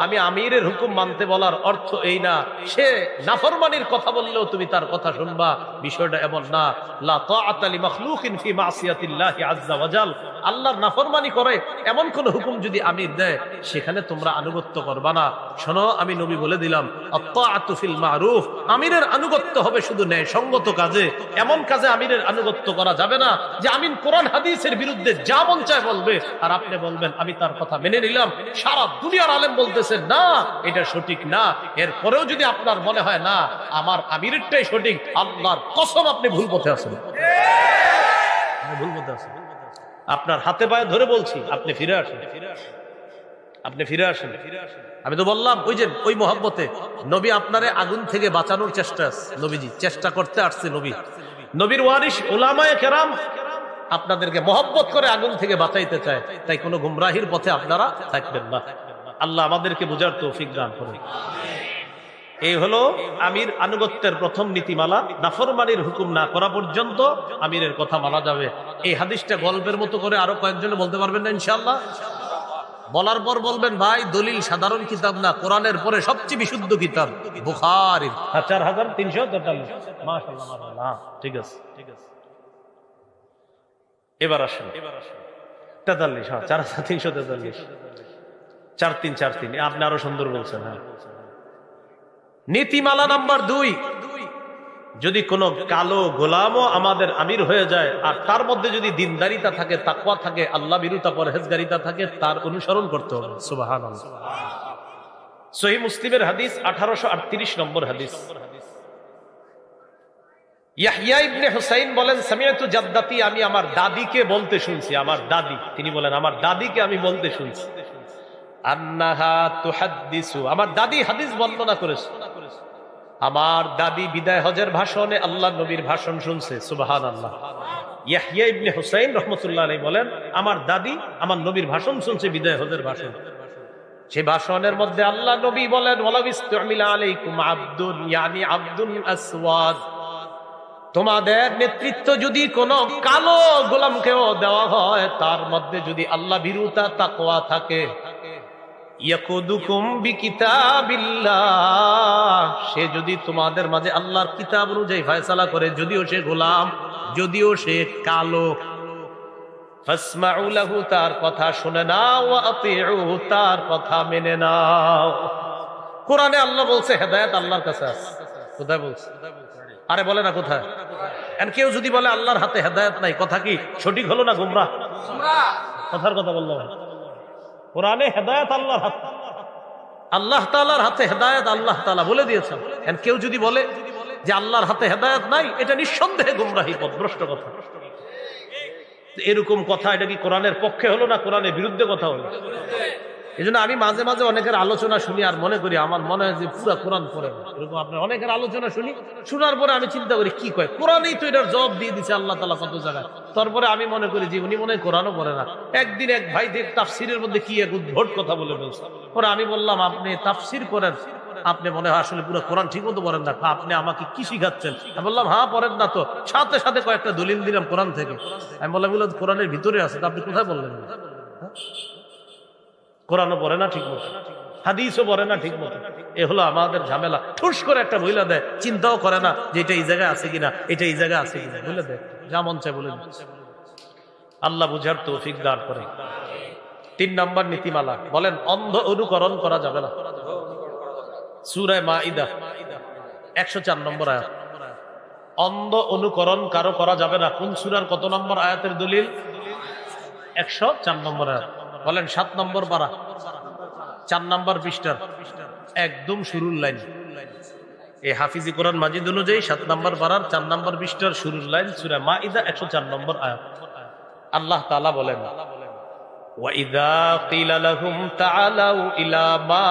আমি আমিরের হুকুম মানতে বলার অর্থ এই না সে নাফরমানির কথা বললেও তুমি তার কথা শুনবা, বিষয়টা এমন না। লা তাআতা লি মাখলুকিন ফি মাসিয়াতিল্লাহি আযজা ওয়া জাল, আল্লাহর নাফরমানি করে এমন কোন হুকুম যদি আমির দেয় সেখানে তোমরা আনুগত্য করবা না। শোনো আমি নবী বলে দিলাম আত-তাআতু ফিল মারুফ, আমিরের আনুগত্য হবে শুধু ন্যায়সঙ্গত কাজে। এমন কাজে আমিরের আনুগত্য করা যাবে না যে আমিন কোরআন হাদিসের বিরুদ্ধে যা মন চায় বলবে আর আপনি বলবেন আমি তার কথা মেনে নিলাম। সারা দুনিয়ার আলেম বলতেছে না এটা সঠিক না, এরপরেও যদি আপনার মনে হয় না আমার আমিরেরটাই সঠিক, আল্লাহর কসম আপনি ভুল পথে আছেন, ভুল পথে আছেন। আপনার হাতে পায়ে ধরে বলছি আপনি ফিরে আসেন, আপনি ফিরে আসেন। আমি তো বললাম ওই যে ওই মহব্বতে নবী আপনারে আগুন থেকে বাঁচানোর চেষ্টা, নবীজি চেষ্টা করতে আসছে। নবী, নবীর ওয়ারিস উলামায়ে কেরাম আপনাদেরকে মহব্বত করে আগুন থেকে বাঁচাইতে চায়, তাই কোনো গুমরাহির পথে আপনারা থাকবেন না। আল্লাহ আমাদেরকে বোঝার তৌফিক দান করুন। এই হলো আমির আনুগত্যের প্রথম নীতিমালা। নাফরমানির হুকুম না করা পর্যন্ত আমিরের কথা মানা যাবে। এই হাদিসটা গল্পের মতো করে আরো কয়েকজনে বলতে পারবেন না ইনশাআল্লাহ? বলার পর বলবেন ভাই দলিল সাধারণ কিতাব না, কোরআনের পরে সবচেয়ে বিশুদ্ধ কিতাব বুখারী 4343। মাশাআল্লাহ মাশাআল্লাহ, ঠিক আছে ঠিক আছে। এবার আসেন 43, 4343, 4343। আপনি আরো সুন্দর বলছেন। হ্যাঁ, নীতিমালা নাম্বার 2, যদি কোনো কালো গোলামও আমাদের আমির হয়ে যায় আর তার মধ্যে যদি দিনদারিতা থাকে, তাকওয়া থাকে, আল্লাহ বিরুতা পরহেজগারিতা থাকে, তার অনুসরণ করতে হবে। সুবহানাল্লাহ। সহিহ মুসলিমের হাদিস 1838 নম্বর হাদিস। ইয়াহইয়া ইবনে হুসাইন বলেন সামিআতু জাদ্দাতি, আমি আমার দাদিকে বলতে শুনছি। আমার দাদি, তিনি বলেন আমার দাদিকে আমি বলতে শুনছি। আন্নাহা তুহাদ্দিসু, আমার দাদি হাদিস বর্ণনা করেছে। আমার দাদি বিদায় হজের ভাষণে আল্লাহ নবীর ভাষণ শুনছে। সুবহানাল্লাহ। ইয়াহইয়া ইবনে হুসাইন রাহমাতুল্লাহ আলাইহি বলেন আমার দাদি আমার নবীর ভাষণ শুনছে, বিদায় হজের ভাষণ। সেই ভাষণের মধ্যে আল্লাহ নবী বলেন ওয়ালা বিস্তুমিলা আলাইকুম আব্দুন ইয়ানি আব্দুল আসওয়াদ, তোমাদের নেতৃত্ব যদি কোনো কালো গোলামকেও দেওয়া হয়, তার মধ্যে যদি আল্লাহ ভীরুতা তাকওয়া থাকে, ইয়াকুদুকুম বিকিতাবিল্লাহ, সে যদি তোমাদের মাঝে আল্লাহর কিতাব অনুযায়ী ফয়সালা করে, যদিও সে গোলাম, যদিও সে কালো, ফাসমাউ লাহু, তার কথা শুনে নাও, ওয়া আতিউ, তার কথা মেনে নাও। কোরআনে আল্লাহ বলছে হেদায়েত আল্লাহর কাছে আছে। কোথায় বলছে? আরে বলে না কোথায়? কেউ যদি বলে আল্লাহর হাতে হেদায়েত নাই, কথা কি সঠিক হলো না গুমরাহ? কথার কথা বললাম। কোরআনে হেদায়েত আল্লাহর হাতে, আল্লাহ তাআলার হাতে হেদায়েত আল্লাহ তাআলা বলে দিয়েছেন। কেউ যদি বলে যে আল্লাহর হাতে হেদায়েত নাই, এটা নিঃসন্দেহে গুমরাহি পথ, ভ্রষ্ট কথা। এরকম কথা, এটা কি কোরআনের পক্ষে হলো না কোরআনের বিরুদ্ধে কথা হলো? এই জন্য আমি মাঝে মাঝে অনেকের আলোচনা শুনি আর মনে করি আমার মনে হয় যে পুরা কোরআন পড়ে না। এরকম আপনার অনেকের আলোচনা শুনি, শোনার পরে আমি চিন্তা করি কি কয়, কোরআনেই তো এটার জবাব দিয়ে দিচ্ছে আল্লাহ তাআলা কত জায়গায়। তারপরে আমি মনে করি যে উনি মনে হয় কোরআনও পড়ে না। একদিন এক ভাই তাফসিরের মধ্যে কি এক উদ্ভট কথা বলে বলছে। পরে আমি বললাম আপনি তাফসির করেন, আপনি মনে হয় আসলে পুরো কোরআন ঠিক মতো পড়েন না, আপনি আমাকে কি শিখাচ্ছেন? আমি বললাম হ্যাঁ পড়েন না তো, সাথে সাথে কয়েকটা দলিল দিলাম কোরআন থেকে। আমি বললাম কোরআনের ভিতরে আছে, আপনি কোথায় বললেন? কোরআনও পড়ে না ঠিক মতো, হাদিসও পড়ে না ঠিক মতো। এ হলো আমাদের ঝামেলা। ঠুস করে একটা বইলা দেয়, চিন্তাও করে না যে এটা এই জায়গায় আছে কিনা, এটা এই জায়গায় আছে কিনা, বলে দেয় যা মন চায় বলে দিচ্ছে। আল্লাহ বুঝার তৌফিক দান করে। 3 নম্বর নীতিমালা, বলেন অন্ধ অনুকরণ করা যাবে না। সূরা মাইদা 104 নম্বর আয়াত। অন্ধ অনুকরণ কারো করা যাবে না। কোন সূরার কত নম্বর আয়াতের দলিল? 104 নম্বর আয়াত। বলেন 7 নম্বর পারা, 4 নম্বর পৃষ্ঠার একদম শুরুর লাইন। এই হাফিজি কোরআন মাজিদ অনুযায়ী 7 নম্বর পারার 4 নম্বর পৃষ্ঠার শুরুর লাইন, সূরা মাইদা 104 নম্বর আয়াত। আল্লাহ তাআলা বলেন وَإِذَا قِيلَ لَهُمْ تَعَالَوْا إِلَى مَا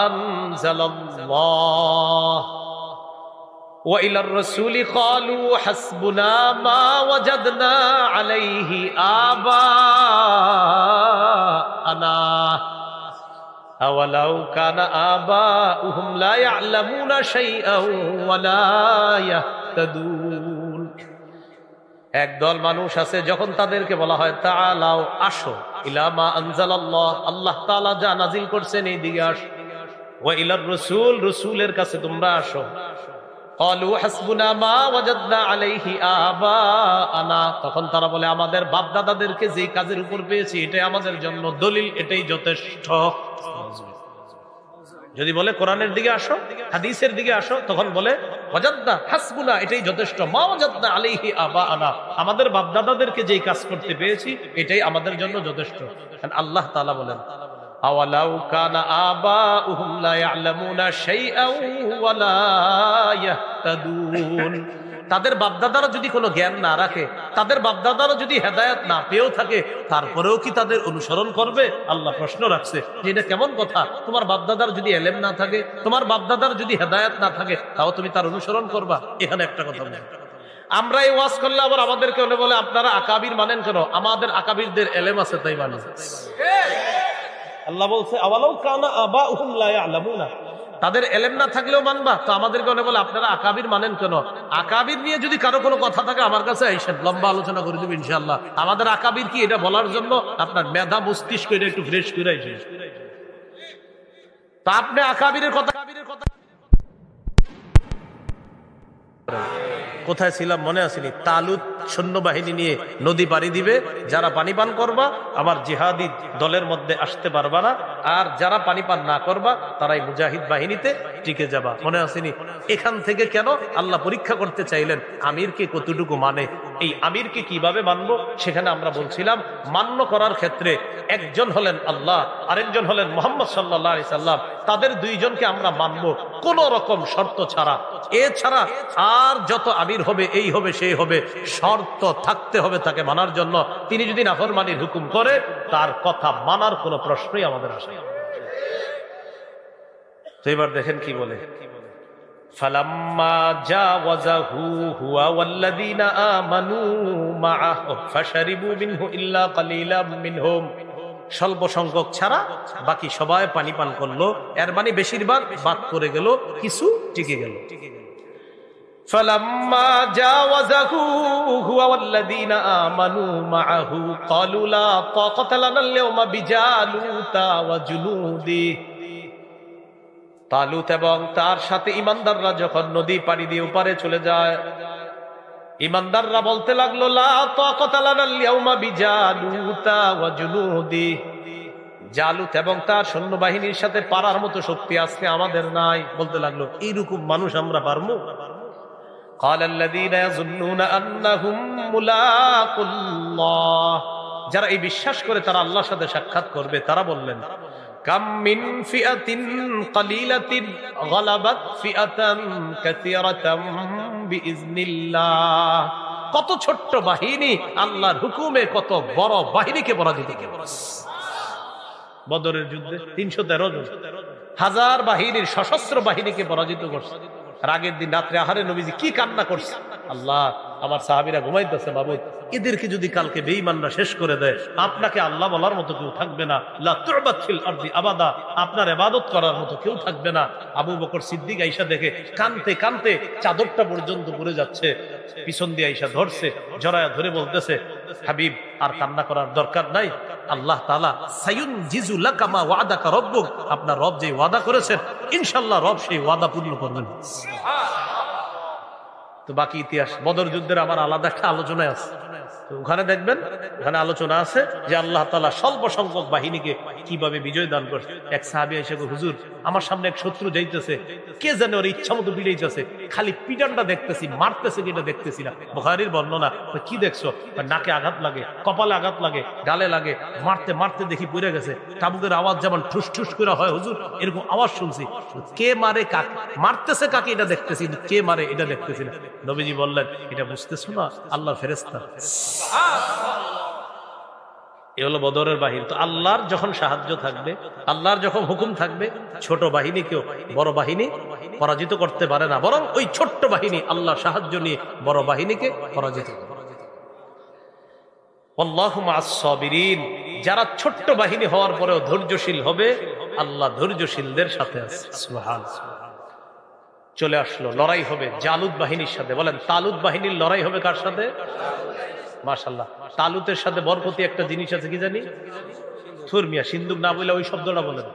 أَنزَلَ اللَّهُ وَإِلَى الرَّسُولِ قَالُوا حَسْبُنَا مَا وَجَدْنَا عَلَيْهِ آبَاءَنَا أَوَلَوْ كَانَ آبَاؤُهُمْ لَا يَعْلَمُونَ شَيْئًا وَلَا يَهْتَدُونَ। একদল মানুষ আছে, যখন তাদেরকে বলা হয় তাআলাও, আসো, ইলা মা আনজালাল্লাহ, আল্লাহ তাআলা যা নাজিল করছেন এই দিকে আসো, ওয়া ইলার রাসূল, রাসূলের কাছে তোমরা আসো, ক্বালু হাসবুনা মা ওয়াজাদনা আলাইহি আবাআনা, তখন তারা বলে আমাদের বাপ দাদাদেরকে যে কাজের উপর পেয়েছি এটাই আমাদের জন্য দলিল, এটাই যথেষ্ট। যদি বলে কোরআনের দিকে আসো, হাদিসের দিকে আসো, তখন বলে ওয়াজাদনা হাসবুনা, এটাই যথেষ্ট, মা ওয়াজাদনা আলাইহি আবাআনা, আমাদের বাপ দাদাদেরকে যেই কাজ করতে পেয়েছি এটাই আমাদের জন্য যথেষ্ট। আল্লাহ তাআলা বলেন আওয়ালাউ কানা আবাউহুম লা ইয়ালামুনা শাইআন ওয়া লা ইয়াহতাদুন, তাদের বাপদাদারা যদি কোনো জ্ঞান না রাখে, তাদের বাপদাদারা যদি হেদায়েত না পেয়েও থাকে, তারপরেও কি তাদের অনুসরণ করবে? আল্লাহ প্রশ্ন রাখছে যে এটা কেমন কথা? তোমার বাপদাদার যদি ইলম না থাকে, তোমার বাপদাদার যদি হেদায়েত না থাকে, তাও তুমি তার অনুসরণ করবা? এখানে একটা কথা বলি, আমরা এই ওয়াজ করলে আবার আমাদেরকে বলে আপনারা আকাবির মানেন কেন? আমাদের আকাবিরদের ইলম আছে তাই মানি। আল্লাহ বলছে আওয়ালাউ কানা আবাউহুম লা ইয়ালামুনা, তাদের এলেম না থাকলেও মানবা? তো আমাদেরকে অনেক বলে আপনারা আকাবির মানেন কেন? আকাবির নিয়ে যদি কারো কোনো কথা থাকে আমার কাছে আইসেন, লম্বা আলোচনা করে দেব ইনশাআল্লাহ। আমাদের আকাবির কি এটা বলার জন্য আপনার মেধা মস্তিষ্ক এটা একটু ফ্রেশ করে আইসেন। তা আপনি আকাবিরের কথা কোথায় ছিলাম মনে আসেনি? তালুত সৈন্যবাহিনী নিয়ে নদী পাড়ি দিবে, যারা পানি পান করবা আবার জিহাদি দলের মধ্যে আসতে পারবা না, আর যারা পানি পান না করবা তারাই মুজাহিদ বাহিনীতে টিকে যাবা, মনে আসেনি? এখান থেকে কেন আল্লাহ পরীক্ষা করতে চাইলেন আমিরকে কতটুকু মানে, এই আমিরকে কিভাবে মানবো। সেখানে আমরা বলছিলাম মান্য করার ক্ষেত্রে একজন হলেন আল্লাহ, আরেকজন হলেন মুহাম্মদ সাল্লাল্লাহু আলাইহি সাল্লাম, তাদের দুইজনকে আমরা মানবো কোন রকম শর্ত ছাড়া। এছাড়া আর যত আমির হবে, এই হবে সেই হবে, শর্ত থাকতে হবে তাকে মানার জন্য। তিনি যদি নাফরমানির হুকুম করে তার কথা মানার কোনো প্রশ্নই আমাদের আসে না। তো এবার দেখেন কি বলে, ফালাম্মা জাওয়াজাহু হুয়া ওয়াল্লাযীনা আমানু মাআহু ফাশারিবু মিনহু ইল্লা কালিলাম মিনহুম, স্বল্প সংখ্যক ছাড়া বাকি সবাই পানি পান করলো। এর মানে বেশিরভাগ বাদ করে গেল, কিছু টিকে গেল। فلما جاوزه هو والذين آمنوا معه قالوا لا طاقة لنا اليوم بجالوت وجنوده। তালুত এবং তার সাথে ঈমানদাররা যখন নদী পাড়ি দিয়ে ওপারে চলে যায়, ঈমানদাররা বলতে লাগলো লা তাকাতা লানাল ইয়াউমা বিজালুতা ওয়া জুনুদি, জালুত এবং তার সৈন্যবাহিনীর সাথে পারার মতো শক্তি আজকে আমাদের নাই। বলতে লাগলো এইরকম মানুষ আমরা পারবো? قال الذين يظنون انهم ملاقو الله, যারা এই বিশ্বাস করে তারা আল্লাহর সাথে সাক্ষাৎ করবে, তারা বললেন কাম মিন ফিআতিন কালিলাতিন গালাবাত ফিআতান কাসীরাতাম বিইজনিল্লাহ, কত ছোট্ট বাহিনী আল্লাহর হুকুমে কত বড় বাহিনীকে পরাজিত করেছে। বদরের যুদ্ধে 313 জন হাজার বাহিনীর সশস্ত্র বাহিনীকে পরাজিত করছে। রাগের দিন রাত্রে আহারে নবীজি কি কান্না করছে, আল্লাহ আমার সাহাবীরা ঘুমাইতেছে, মাবুদ এদেরকে যদি কালকে বেঈমানরা শেষ করে দেয় আপনাকে আল্লাহ বলার মতো কেউ থাকবে না, লা তু'বাদ ফিল আরদি আবাদা, আপনার ইবাদত করার মতো কেউ থাকবে না। আবু বকর সিদ্দিক আয়েশা দেখে কানতে কানতে চাদরটা পর্যন্ত পড়ে যাচ্ছে, পিছন দিয়ে আয়েশা ধরছে, জড়ায়া ধরে বলতেছে হাবিব আর কান্না করার দরকার নাই, আল্লাহ তাআলা সায়ুনজিজু লাকা মা ওয়াদাকা রাব্বুক, আপনার রব যে ওয়াদা করেছেন ইনশাআল্লাহ রব সেই ওয়াদা পূর্ণ করবেন। তো বাকি ইতিহাস বদর যুদ্ধের আমার আলাদা একটা আলোচনায় আছে, তো ওখানে দেখবেন, ওখানে আলোচনা আছে যে আল্লাহ তাআলা স্বল্প সংখ্যক বাহিনীকে কিভাবে বিজয় দান করছে। এক সাহাবী এসে হুজুর আমার সামনে এক শত্রু যাইতেছে, কে জানে ওর ইচ্ছা মতো পিড়াইতেছে, খালি পিটানটা দেখতেছি, মারতেছে কিনা দেখতেছি না। বুখারীর বর্ণনা, কি দেখছো? নাকে আঘাত লাগে, কপালে আঘাত লাগে, গালে লাগে, মারতে মারতে দেখি পড়ে গেছে। তাবুকের আওয়াজ যেমন ঠুস ঠুস করে হয় হুজুর, এরকম আওয়াজ শুনছি। কে মারে কাকে, মারতেছে কাকে এটা দেখতেছি, কে মারে এটা দেখতেছি না। নবীজি বললেন এটা বুঝতেছো না, আল্লাহর ফেরেশতা। এ হলো বদরের বাহিনী। তো আল্লাহর যখন সাহায্য থাকবে, আল্লাহর যখন হুকুম থাকবে, ছোট বাহিনীকেও বড় বাহিনী পরাজিত করতে পারে না, বরং ওই ছোট্ট বাহিনী আল্লাহর সাহায্য নিয়ে বড় বাহিনীকে পরাজিত করে। আল্লাহু মা'আস সাবিরিন, যারা ছোট্ট বাহিনী হওয়ার পরেও ধৈর্যশীল হবে, আল্লাহ ধৈর্যশীলদের সাথে আছে। সুবহানাল্লাহ। চলে আসলো, লড়াই হবে জালুত বাহিনীর সাথে। বলেন তালুত বাহিনীর লড়াই হবে কার সাথে? মাশাআল্লাহ। তালুতের সাথে বরকতি একটা জিনিস আছে, কি জানি? থুরমিয়া, সিন্দুক না বলে ওই শব্দটা বলেন।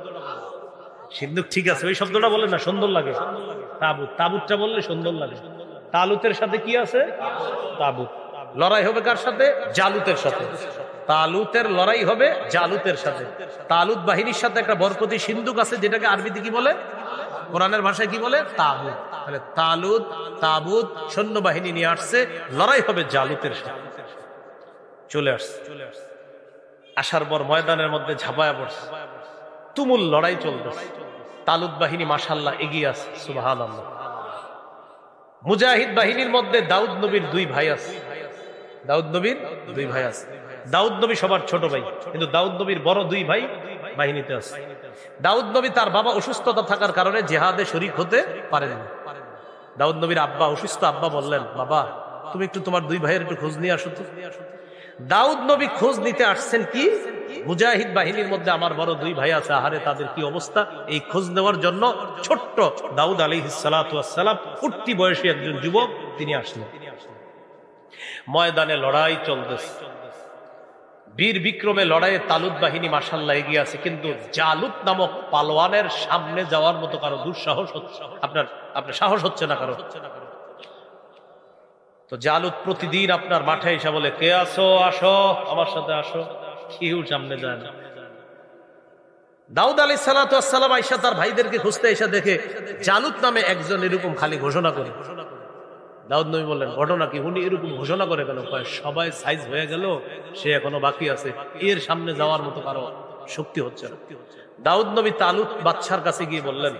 সিন্দুক ঠিক আছে, ওই শব্দটা বলেন না, সুন্দর লাগে। তাবুত, তাবুতটা বললে সুন্দর লাগে। তালুতের সাথে কি আছে? তাবুত। লড়াই হবে কার সাথে? জালুতের সাথে। তালুতের লড়াই হবে জালুতের সাথে। তালুত বাহিনীর সাথে একটা বরকতি সিন্দুক আছে, যেটাকে আরবিতে কি বলে? কোরআনের ভাষায় কি বলে? তাবুত। তাহলে তালুত, তাবুত সৈন্যবাহিনী নিয়ে আসছে, লড়াই হবে জালুতের সাথে। চলে আসছে, আসার পর ময়দানের মধ্যে ঝাঁপায়া পড়ছে, তুমুল লড়াই চলতেছে। তালুত বাহিনী মাশাআল্লাহ এগিয়ে আছে, সুবহানাল্লাহ। মুজাহিদ বাহিনীর মধ্যে দাউদ নবীর দুই ভাই আছে, দাউদ নবীর দুই ভাই আছে। দাউদ নবী সবার ছোট ভাই, কিন্তু দাউদ নবীর বড় দুই ভাই বাহিনীতে আছে। দাউদ নবী তার বাবা অসুস্থতা থাকার কারণে জিহাদে শরীক হতে পারেন না। দাউদ নবীর আব্বা অসুস্থ, আব্বা বললেন বাবা তুমি একটু তোমার দুই ভাইয়ের একটু খোঁজ নিয়ে আসো তো। দাউদ নবী খোঁজ নিতে আসছেন কি মুজাহিদ বাহিনীর মধ্যে আমার বড় দুই ভাই আছে, আহারে তাদের কি অবস্থা, এই খোঁজ নেওয়ার জন্য ছোট্ট দাউদ আলাইহিস সালাতু ওয়াস সালাম উঠতি বয়সী একজন যুবক তিনি আসলেন। ময়দানে লড়াই চলতেছে, বীর বিক্রমে লড়াইয়ে তালুত বাহিনী মাশাআল্লাহ এগিয়ে আছে, কিন্তু জালুত নামক পালোয়ানের সামনে যাওয়ার মতো কারো দুঃসাহস হচ্ছে, আপনার সাহস হচ্ছে না কারো। তো জালুত প্রতিদিন আপনার মাঠে এসে বলে, কে আসো, আসো আমার সাথে আসো, কেউ সামনে যায় না। দাউদ আলাইহিস সালাতু ওয়াস সালাম আয়েশা তার ভাইদেরকে খুঁজতে এসে দেখে জালুত নামে একজন এরকম খালি ঘোষণা করে। দাউদ নবী বললেন, ঘটনা কি? উনি এরকম ঘোষণা করে কেন? সবাই সাইজ হয়ে গেল, সে এখনো বাকি আছে, এর সামনে যাওয়ার মতো কারো শক্তি হচ্ছে না। দাউদ নবী তালুত বাদশার কাছে গিয়ে বললেন,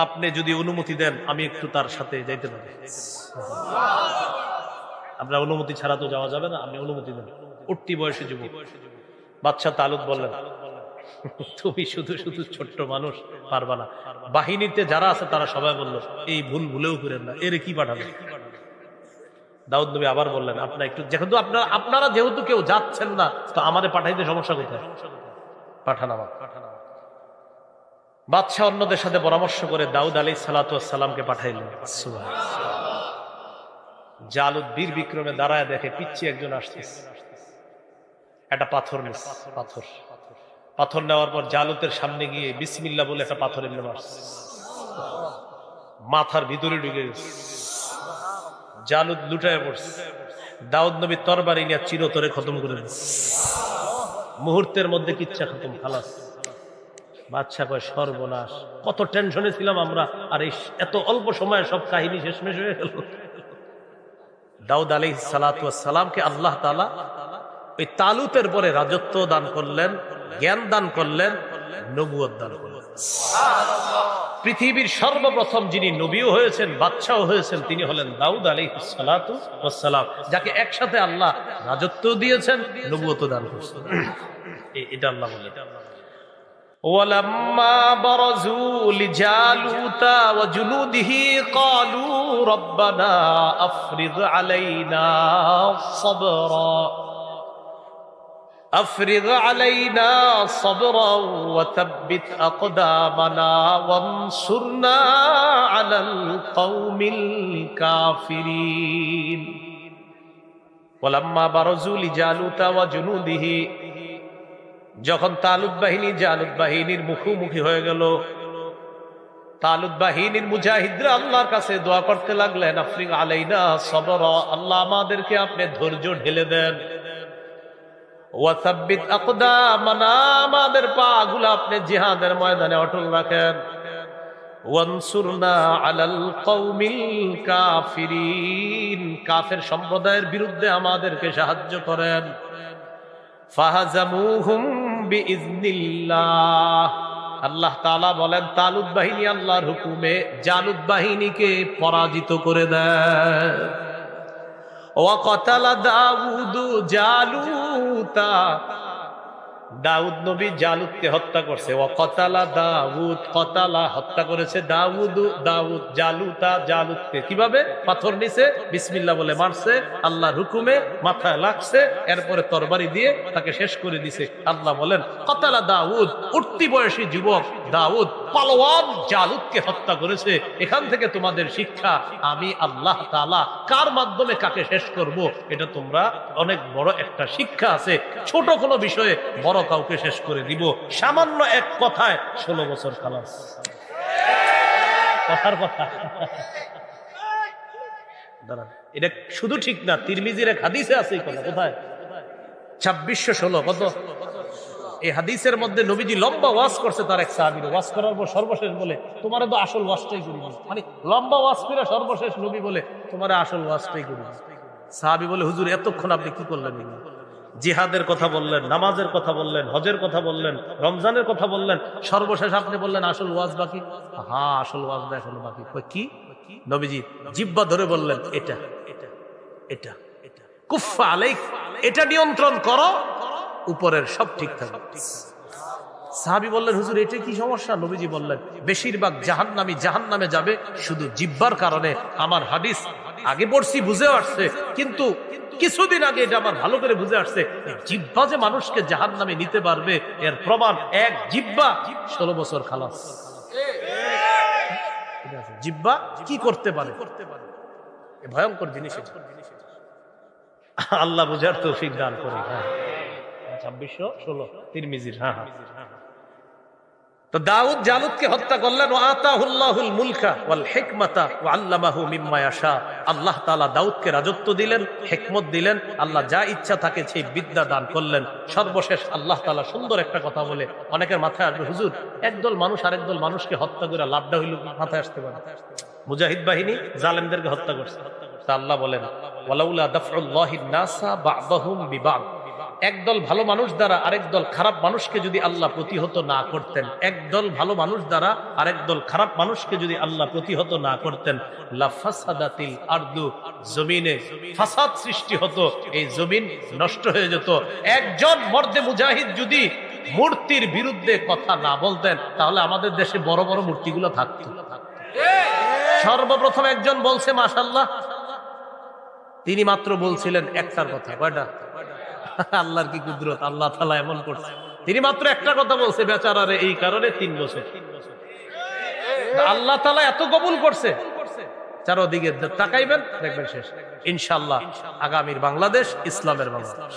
আপনি যদি অনুমতি দেন আমি একটু তার সাথে যাইতে পারি। আপনার অনুমতি ছাড়া তো যাওয়া যাবে না, আপনি অনুমতি দেন। উঠতি বয়সী যুবক। বাদশা তালুত বললেন, তুমি শুধু শুধু ছোট্ট মানুষ, পারবা না। বাহিনীতে যারা আছে তারা সবাই বলল, এই ভুল ভুলেও করেন না, এর কি পাঠাবে? দাউদ নবী আবার বললেন, আপনার একটু, যেহেতু আপনারা যেহেতু কেউ যাচ্ছেন না, তো আমাদের পাঠাইতে সমস্যা কোথায়? পাঠান আমার। বাদশা অন্যদের সাথে পরামর্শ করে দাউদ আলাইহিস সালাতু ওয়াস সালামকে পাঠাইলেন। জালুত বীর বিক্রমে দাঁড়ায় দেখে পিচ্ছি একজন আসতেছে, একটা পাথর নিচ্ছে। পাথর নেওয়ার পর জালুতের সামনে গিয়ে বিসমিল্লাহ বলে একটা পাথর এনে মারছে, মাথার ভিতরে ঢুকে গেছে। জালুত লুটায় পড়ছে। দাউদ নবী তরবারি নিয়ে চিরতরে খতম করে দিচ্ছে, মুহূর্তের মধ্যে কিচ্ছা খতম, খালাস। বাদশা কয়, সর্বনাশ, কত টেনশনে ছিলাম আমরা, আর এই এত অল্প সময়ে সব কাহিনী শেষমেশ হয়ে গেল। দাউদ আলাইহিস সালাতু ওয়াস সালামকে আল্লাহ তাআলা ওই তালুতের পরে রাজত্ব দান করলেন, জ্ঞান দান করলেন, নবুয়ত দান করলেন। পৃথিবীর সর্বপ্রথম যিনি নবীও হয়েছেন, বাদশাও হয়েছেন, তিনি হলেন দাউদ আলাইহিস সালাতু ওয়াস সালাম, যাকে একসাথে আল্লাহ রাজত্ব দিয়েছেন, নবুয়ত দান করেছেন। এটা আল্লাহ বলেন, وَلَمَّا بَرَزُوا لِجَالُوتَ وَجُنُودِهِ قَالُوا رَبَّنَا أَفْرِغْ عَلَيْنَا صَبْرًا وَثَبِّتْ أَقْدَامَنَا وَانصُرْنَا عَلَى الْقَوْمِ الْكَافِرِينَ وَلَمَّا بَرَزُوا لِجَالُوتَ وَجُنُودِهِ, যখন তালুত বাহিনী জালুত বাহিনীর মুখোমুখি হয়ে গেল, তালুত বাহিনীর মুজাহিদরা আল্লাহর কাছে দোয়া করতে লাগলেন, আফরিগ আলাইনা সবরা, আল্লাহ আমাদেরকে আপনি ধৈর্য ঢেলে দেন, ওয়া সাব্বিত আকদামানা, আমাদের পাগুলো আপনি জিহাদের ময়দানে অটল রাখেন, ওয়ানসুরনা আলাল কওমিল কাফিরিন, কাফের সম্প্রদায়ের বিরুদ্ধে আমাদেরকে সাহায্য করেন। ফাহাজামুহুম বিইজনিল্লাহ, আল্লাহ তাআলা বলেন তালুত বাহিনী আল্লাহর হুকুমে জালুত বাহিনীকে পরাজিত করে দেয়। ওয়া কাতালা দাউদু জালুতা, দাউদ নবী জালুতকে হত্যা করছে। ওয়া কাতালা দাউদ, কাতালা হত্যা করেছে দাউদ জালুতা, জালুতকে কিভাবে? পাথর নিছে, বিসমিল্লাহ বলে মারছে, আল্লাহর হুকুমে মাথায় লাগছে, এরপরে তরবারি দিয়ে তাকে শেষ করে দিছে। আল্লাহ বলেন কাতালা দাউদ, উঠতি বয়সী যুবক দাউদ পালোয়ান জালুতকে হত্যা করেছে। এখান থেকে তোমাদের শিক্ষা, আমি আল্লাহ তাআলা কার মাধ্যমে কাকে শেষ করব, এটা তোমরা অনেক বড় একটা শিক্ষা আছে। ছোট কোনো বিষয়ে বড় কাউকে শেষ করে দিব, সামান্য এক কথায় 16 বছর খালাস। কথার কথা দাঁড়ান, এটা শুধু ঠিক না, তিরমিজির এক হাদিসে আছে এই কথা। কোথায়? 2616। কত? এই হাদিসের মধ্যে নবীজি লম্বা ওয়াজ করছে তার এক সাহাবীর, ওয়াজ করার পর সর্বশেষ বলে, তোমার তো আসল ওয়াজটাই করি, মানে লম্বা ওয়াজ করে সর্বশেষ নবী বলে, তোমার আসল ওয়াজটাই করি। সাহাবী বলে, হুজুর এতক্ষণ আপনি কি করলেন? জিহাদের কথা বললেন, নামাজের কথা বললেন, হজের কথা বললেন, রমজানের কথা বললেন, সর্বশেষ আপনি বললেন আসল ওয়াজ বাকি। হ্যাঁ, আসল ওয়াজ এখনো বাকি। কি? নবীজি জিহ্বা ধরে বললেন, এটা এটা এটা এটা কুফা আলাইক, এটা নিয়ন্ত্রণ করো, উপরের সব ঠিক থাকবে। সাহাবী বললেন, হুজুর এটা কি সমস্যা? নবীজি বললেন, বেশিরভাগ জাহান্নামে যাবে শুধু জিহ্বার কারণে। আমার হাদিস আগে পড়ছি, বুঝে আসছে, কিন্তু কিছুদিন আগে এটা আমার ভালো করে বুঝে আসছে, জিহ্বা যে মানুষকে জাহান্নামে নিতে পারবে এর প্রমাণ এক জিহ্বা 16 বছর খালাস। জিহ্বা কি করতে পারে, ভয়ঙ্কর জিনিস। আল্লাহ বুঝার তৌফিক দান করে। 2616 তিরমিজির। তো দাউদ জালুতকে হত্যা করলেন। আতাহুল্লাহুল মুলকা ওয়াল হিকমাতা ওয়া আল্লামাহু মিম্মা ইয়াশা। আল্লাহ তাআলা দাউদকে রাজত্ব দিলেন, হিকমত দিলেন, আল্লাহ যা ইচ্ছা তাকে সেই বিদ্যা দান করলেন। সর্বশেষ আল্লাহ তাআলা সুন্দর একটা কথা বলে, অনেকের মাথায় আসবে, হুজুর একদল মানুষ আরেকদল মানুষকে হত্যা করে লাভটা হইল, মাথায় আসতে পারে। মুজাহিদ বাহিনী জালেমদেরকে হত্যা করছে। তা আল্লাহ বলেন, ওয়ালাউলা দাফউল্লাহিন নাসা বা'দাহুম বিবা'দ। একদল ভালো মানুষ দ্বারা আরেকদল খারাপ মানুষকে যদি আল্লাহ প্রতিহত না করতেন, একদল ভালো মানুষ দ্বারা আরেকদল খারাপ মানুষকে যদি আল্লাহ প্রতিহত না করতেন, লাফাসাদাতিল আরদু, জমিনে ফাসাদ সৃষ্টি হতো, এই জমিন নষ্ট হয়ে যেত। একজন মর্দে মুজাহিদ যদি মূর্তির বিরুদ্ধে কথা না বলতেন, তাহলে আমাদের দেশে বড় বড় মূর্তিগুলো থাকতো। সর্বপ্রথম একজন বলছে মাশাআল্লাহ, তিনি মাত্র বলছিলেন একটার কথা। কয়টা? আল্লাহর কি কুদরত, আল্লাহ তাআলা এমন করছে। তিনি মাত্র একটা কথা বলছে বেচারারে, এই কারণে 3 বছর আল্লাহ তাআলা এত কবুল করছে। চারদিকে তাকাইবেন দেখবেন শেষ। ইনশাআল্লাহ আগামীর বাংলাদেশ ইসলামের বাংলাদেশ।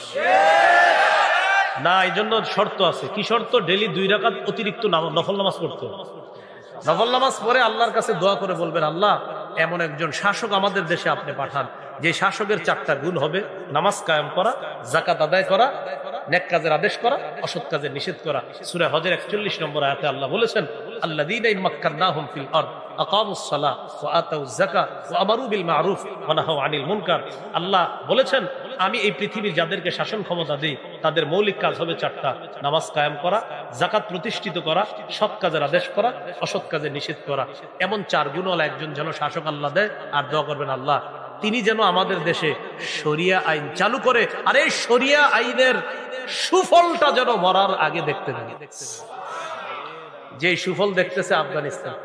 না, এই জন্য শর্ত আছে। কি শর্ত? ডেইলি 2 রাকাত অতিরিক্ত নফল নামাজ পড়তে হবে। নফল নামাজ পড়ে আল্লাহর কাছে দোয়া করে বলবেন, আল্লাহ এমন একজন শাসক আমাদের দেশে আপনি পাঠান, যে শাসকের 4টা গুণ হবে: নামাজ কায়েম করা, যাকাত আদায় করা, নেক কাজের আদেশ করা, অসৎ কাজের নিষেধ করা। সূরা হজের 41 নম্বর আয়াতে আল্লাহ বলেছেন, আল্লাযীনা ইম্মাক্কান্নাহুম ফিল আরদ আকামুস সালাহ ওয়া আতাউয যাকাত ওয়া আমারু বিল মা'রুফ ওয়া নাহাউ আনিল মুনকার। আল্লাহ বলেছেন, আমি এই পৃথিবীর যাদেরকে শাসন ক্ষমতা দেই তাদের মৌলিক কাজ হবে 4টা: নামাজ কায়েম করা, যাকাত প্রতিষ্ঠিত করা, সৎ কাজের আদেশ করা, অসৎ কাজের নিষেধ করা। এমন 4 গুণওয়ালা একজন যেন শাসক আল্লাহ দেয়। আর দোয়া করবেন, আল্লাহ তিনি যেন আমাদের দেশে শরিয়া আইন চালু করে, আর এই শরিয়া আইনের সুফলটা যেন মরার আগে দেখতে পাই। যে সুফল দেখতেছে আফগানিস্তান,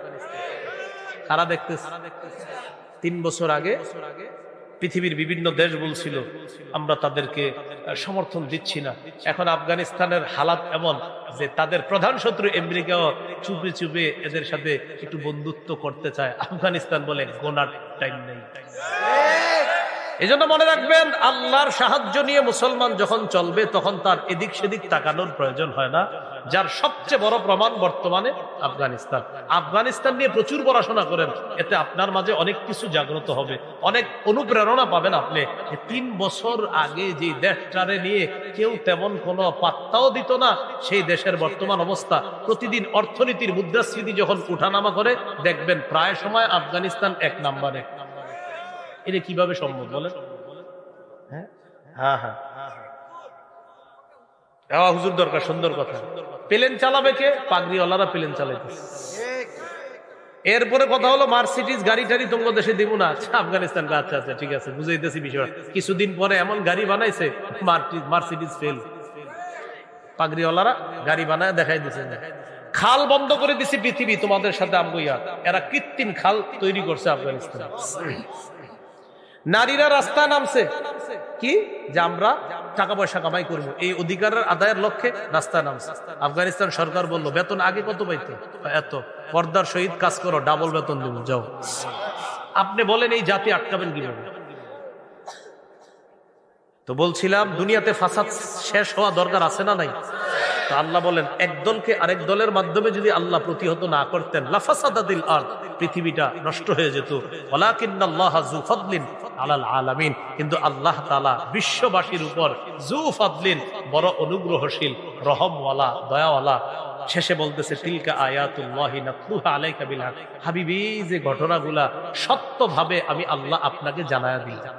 কারা দেখতেছে? 3 বছর আগে পৃথিবীর বিভিন্ন দেশ বলছিল আমরা তাদেরকে সমর্থন দিচ্ছি না। এখন আফগানিস্তানের হালাত এমন যে তাদের প্রধান শত্রু আমেরিকাও চুপে চুপে এদের সাথে একটু বন্ধুত্ব করতে চায়। আফগানিস্তান বলে গোনার টাইম নেই। এই জন্য মনে রাখবেন, আল্লাহর সাহায্য নিয়ে মুসলমান যখন চলবে তখন তার এদিক সেদিক তাকানোর প্রয়োজন হয় না। যার সবচেয়ে বড় প্রমাণ বর্তমানে আফগানিস্তান। আফগানিস্তান নিয়ে প্রচুর পড়াশোনা করেন, এতে আপনার মাঝে অনেক কিছু জাগ্রত হবে, অনেক অনুপ্রেরণা পাবেন আপনি। 3 বছর আগে যে দেশটারে নিয়ে কেউ তেমন কোনো পাত্তাও দিত না, সেই দেশের বর্তমান অবস্থা, প্রতিদিন অর্থনীতির মুদ্রাস্ফীতি যখন উঠানামা করে, দেখবেন প্রায় সময় আফগানিস্তান 1 নম্বরে। এটা কিভাবে সম্ভব বলেন? হুজুর দরকার, সুন্দর কথা। প্লেন চালাবে কে? পাগড়িওয়ালারা প্লেন চালাইতেছে। এরপরে কথা হলো মার্সিডিজ গাড়ি টাড়ি তোমার দেশে দিব না। আচ্ছা আফগানিস্তান, আচ্ছা আচ্ছা ঠিক আছে, বুঝাইতেছি বিষয়। কিছুদিন পরে এমন গাড়ি বানাইছে মার্সিডিজ ফেল, পাগড়িওয়ালারা গাড়ি বানায় দেখাই দিছে। খাল বন্ধ করে দিছি পৃথিবী তোমাদের সাথে আমগইয়া। এরা কৃত্রিম খাল তৈরি করছে আফগানিস্তান। নারীরা রাস্তায় নামছে কি যে আমরা টাকা পয়সা কামাই করবো, এই অধিকারের আদায়ের লক্ষ্যে রাস্তায় নামছে। আফগানিস্তান সরকার বললো, বেতন আগে কত পাইতো? এত। পর্দার সহিত কাজ করো, ডাবল বেতন দেবো, যাও। আপনি বলেন এই জাতি আটকাবেন কিভাবে? তো বলছিলাম দুনিয়াতে ফাসাদ শেষ হওয়া দরকার আছে না নাই? তো আল্লাহ বলেন, একদলকে আরেক দলের মাধ্যমে যদি আল্লাহ প্রতিহত না করতেন, লাফাসাদাতিল আরদ, পৃথিবীটা নষ্ট হয়ে যেত। ওয়ালাকিন্নাল্লাহা যু ফাদলিন আলাল আলামিন, কিন্তু আল্লাহ তাআলা বিশ্ববাসীর উপর যু ফাদলিন, বড় অনুগ্রহশীল, রহমওয়ালা, দয়াওয়ালা। শেষে বলতেছে, তিলকা আয়াতুল্লাহি নাতলুহা আলাইকা বিল হক। হাবিবি, যে ঘটনাগুলা সত্যভাবে আমি আল্লাহ আপনাকে জানায়া দিলাম।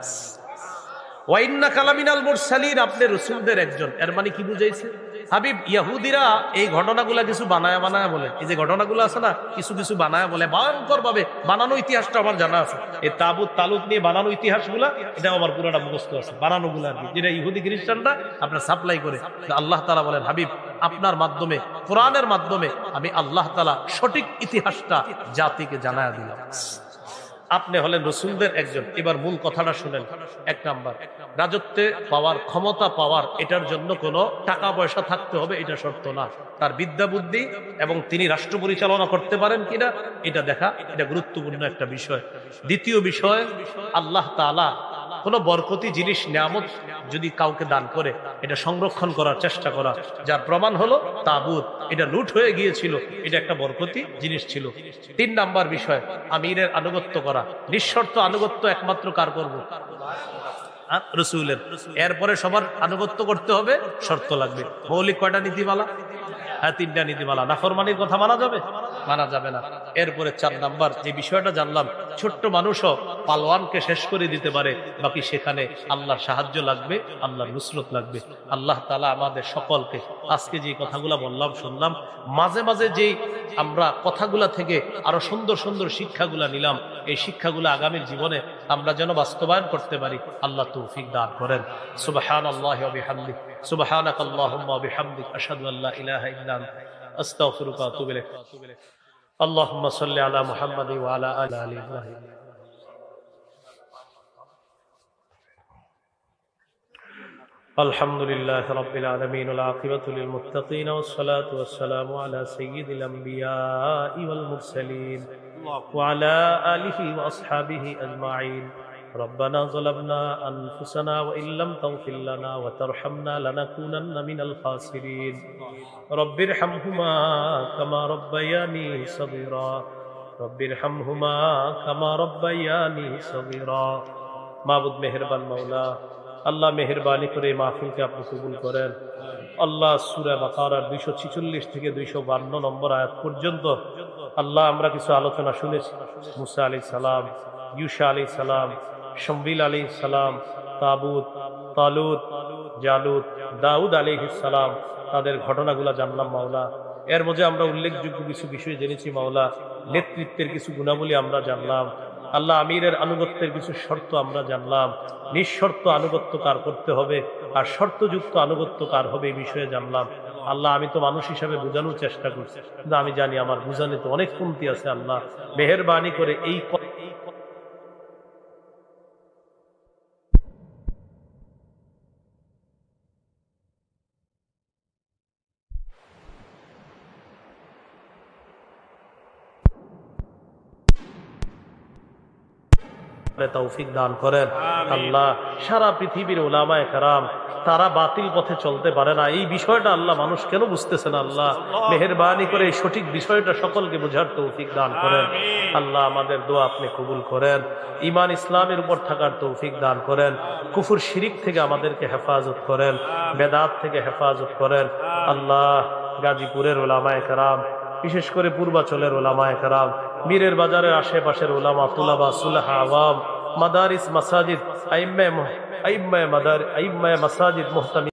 ওয়া ইন্নাকা লামিনাল মুরসালিন, আপনি রাসূলদের একজন। এর মানে কি বুঝাইছে হাবিব? ইহুদিরা এই ঘটনাগুলা কিছু বানায়া বানায়া বলে। এই যে ঘটনাগুলো আছে না, কিছু কিছু বানায়া বলে, ভয়ঙ্কর ভাবে বানানো ইতিহাসটা আমার জানা আছে। এই তাবুত তালুত নিয়ে বানানো ইতিহাসগুলা, এটা আমার পুরোটা মুখস্থ আছে। বানানো গুলা আর কি, যেটা ইহুদি খ্রিস্টানরা আপনার সাপ্লাই করে। আল্লাহ তাআলা বলেন, হাবিব আপনার মাধ্যমে, কোরআনের মাধ্যমে আমি আল্লাহ তাআলা সঠিক ইতিহাসটা জাতিকে জানায়া দিলাম। আপনি হলেন রসুলদের একজন। এবার মূল কথাটা শুনেন। এক নাম্বার, রাজত্বে পাওয়ার, ক্ষমতা পাওয়ার, এটার জন্য কোনো টাকা পয়সা থাকতে হবে এটা শর্ত না। তার বিদ্যা বুদ্ধি এবং তিনি রাষ্ট্র পরিচালনা করতে পারেন কিনা এটা দেখা, এটা গুরুত্বপূর্ণ একটা বিষয়। দ্বিতীয় বিষয়, আল্লাহ তাআলা কোনো বরকতি জিনিস, নিয়ামত যদি কাউকে দান করে, এটা সংরক্ষণ করার চেষ্টা করা, যার প্রমাণ হলো তাবুত। এটা লুট হয়ে গিয়েছিল, এটা একটা বরকতি জিনিস ছিল। 3 নাম্বার বিষয়, আমিরের আনুগত্য করা। নিঃশর্ত আনুগত্য একমাত্র কার করব? রসুলের। এরপরে সবার আনুগত্য করতে হবে, শর্ত লাগবে। মৌলিক কয়টা নীতিমালা? হ্যাঁ, 3টা নীতিমালা। নাফরমানির কথা মানা যাবে? মানা যাবে না। এরপরে 4 নাম্বার যে বিষয়টা জানলাম, ছোট্ট মানুষও পালোয়ানকে শেষ করে দিতে পারে, বাকি সেখানে আল্লাহর সাহায্য লাগবে, আল্লাহর নুসরত লাগবে। আল্লাহ তাআলা আমাদের সকলকে আজকে যে কথাগুলা বললাম, শুনলাম, মাঝে মাঝে যেই আমরা কথাগুলা থেকে আরো সুন্দর সুন্দর শিক্ষাগুলা নিলাম, এই শিক্ষাগুলো আগামী জীবনে আমরা যেন বাস্তবায়ন করতে পারি, আল্লাহ তৌফিক দান করেন। সুবহানাল্লাহি ওয়া বিহামদিহি, সুবহানাকাল্লাহুম্মা ওয়া বিহামদিক, আশহাদু আল্লা ইলাহা ইল্লা আনতা, আস্তাগফিরুকা ওয়া আতুবু ইলাইক। আল্লাহুম্মা সাল্লি আলা মুহাম্মাদি ওয়া আলা আলি ইব্রাহিম। الحمد لله رب العالمين والعاقبة للمتقين والصلاة والسلام على سيد الأنبياء والمرسلين وعلى آله وأصحابه أجمعين. ربنا ظلمنا أنفسنا وإن لم تغفر لنا وترحمنا لنكونن من الخاسرين. رب ارحمهما كما ربياني صغيرا. رب ارحمهما كما ربياني صغيرا. মাবুদ মেহেরবান মাওলা, আল্লাহ মেহেরবানি করে মাহফিলকে আপনি কবুল করেন। আল্লাহ সূরা বাকারার 246 থেকে 252 নম্বর আয়াত পর্যন্ত আল্লাহ আমরা কিছু আলোচনা শুনেছি। মুসা আলাইহিস সালাম, ইউসা আলাইহিস সালাম, শমবিল আলাইহিস সালাম, তাবুত, তালুত, জালুত, দাউদ আলাইহিস সালাম, তাদের ঘটনাগুলো জানলাম মাওলা। এর মধ্যে আমরা উল্লেখযোগ্য কিছু বিষয় জেনেছি মাওলা। নেতৃত্বের কিছু গুণাবলী আমরা জানলাম। আল্লাহ আমিরের আনুগত্যের কিছু শর্ত আমরা জানলাম। নিঃশর্ত আনুগত্য কার করতে হবে আর শর্তযুক্ত আনুগত্য কার হবে এই বিষয়ে জানলাম। আল্লাহ আমি তো মানুষ হিসাবে বোঝানোর চেষ্টা করছি, কিন্তু আমি জানি আমার বোঝানে তো অনেক কমতি আছে। আল্লাহ মেহেরবানি করে এই তৌফিক দান করেন। আল্লাহ সারা পৃথিবীর উলামায়ে কেরাম তারা বাতিল পথে চলতে পারে না, এই বিষয়টা আল্লাহ মানুষ কেন বুঝতেছে না? আল্লাহ মেহেরবানি করে এই সঠিক বিষয়টা সকলকে বোঝার তৌফিক দান করেন। আল্লাহ আমাদের দোয়া আপনি কবুল করেন। ঈমান ইসলামের উপর থাকার তৌফিক দান করেন। কুফর শিরিক থেকে আমাদেরকে হেফাজত করেন, বেদাত থেকে হেফাজত করেন। আল্লাহ গাজীপুরের উলামায়ে কেরাম, বিশেষ করে পূর্বাচলের উলামায়ে কেরাম, মীরের বাজারের আশেপাশের উলামা, তুলাবা, সুলাহা, আওয়াম, মাদারিস, মাসাজিদ, আইম্মায়ে মাসাজিদ, মুহতামিম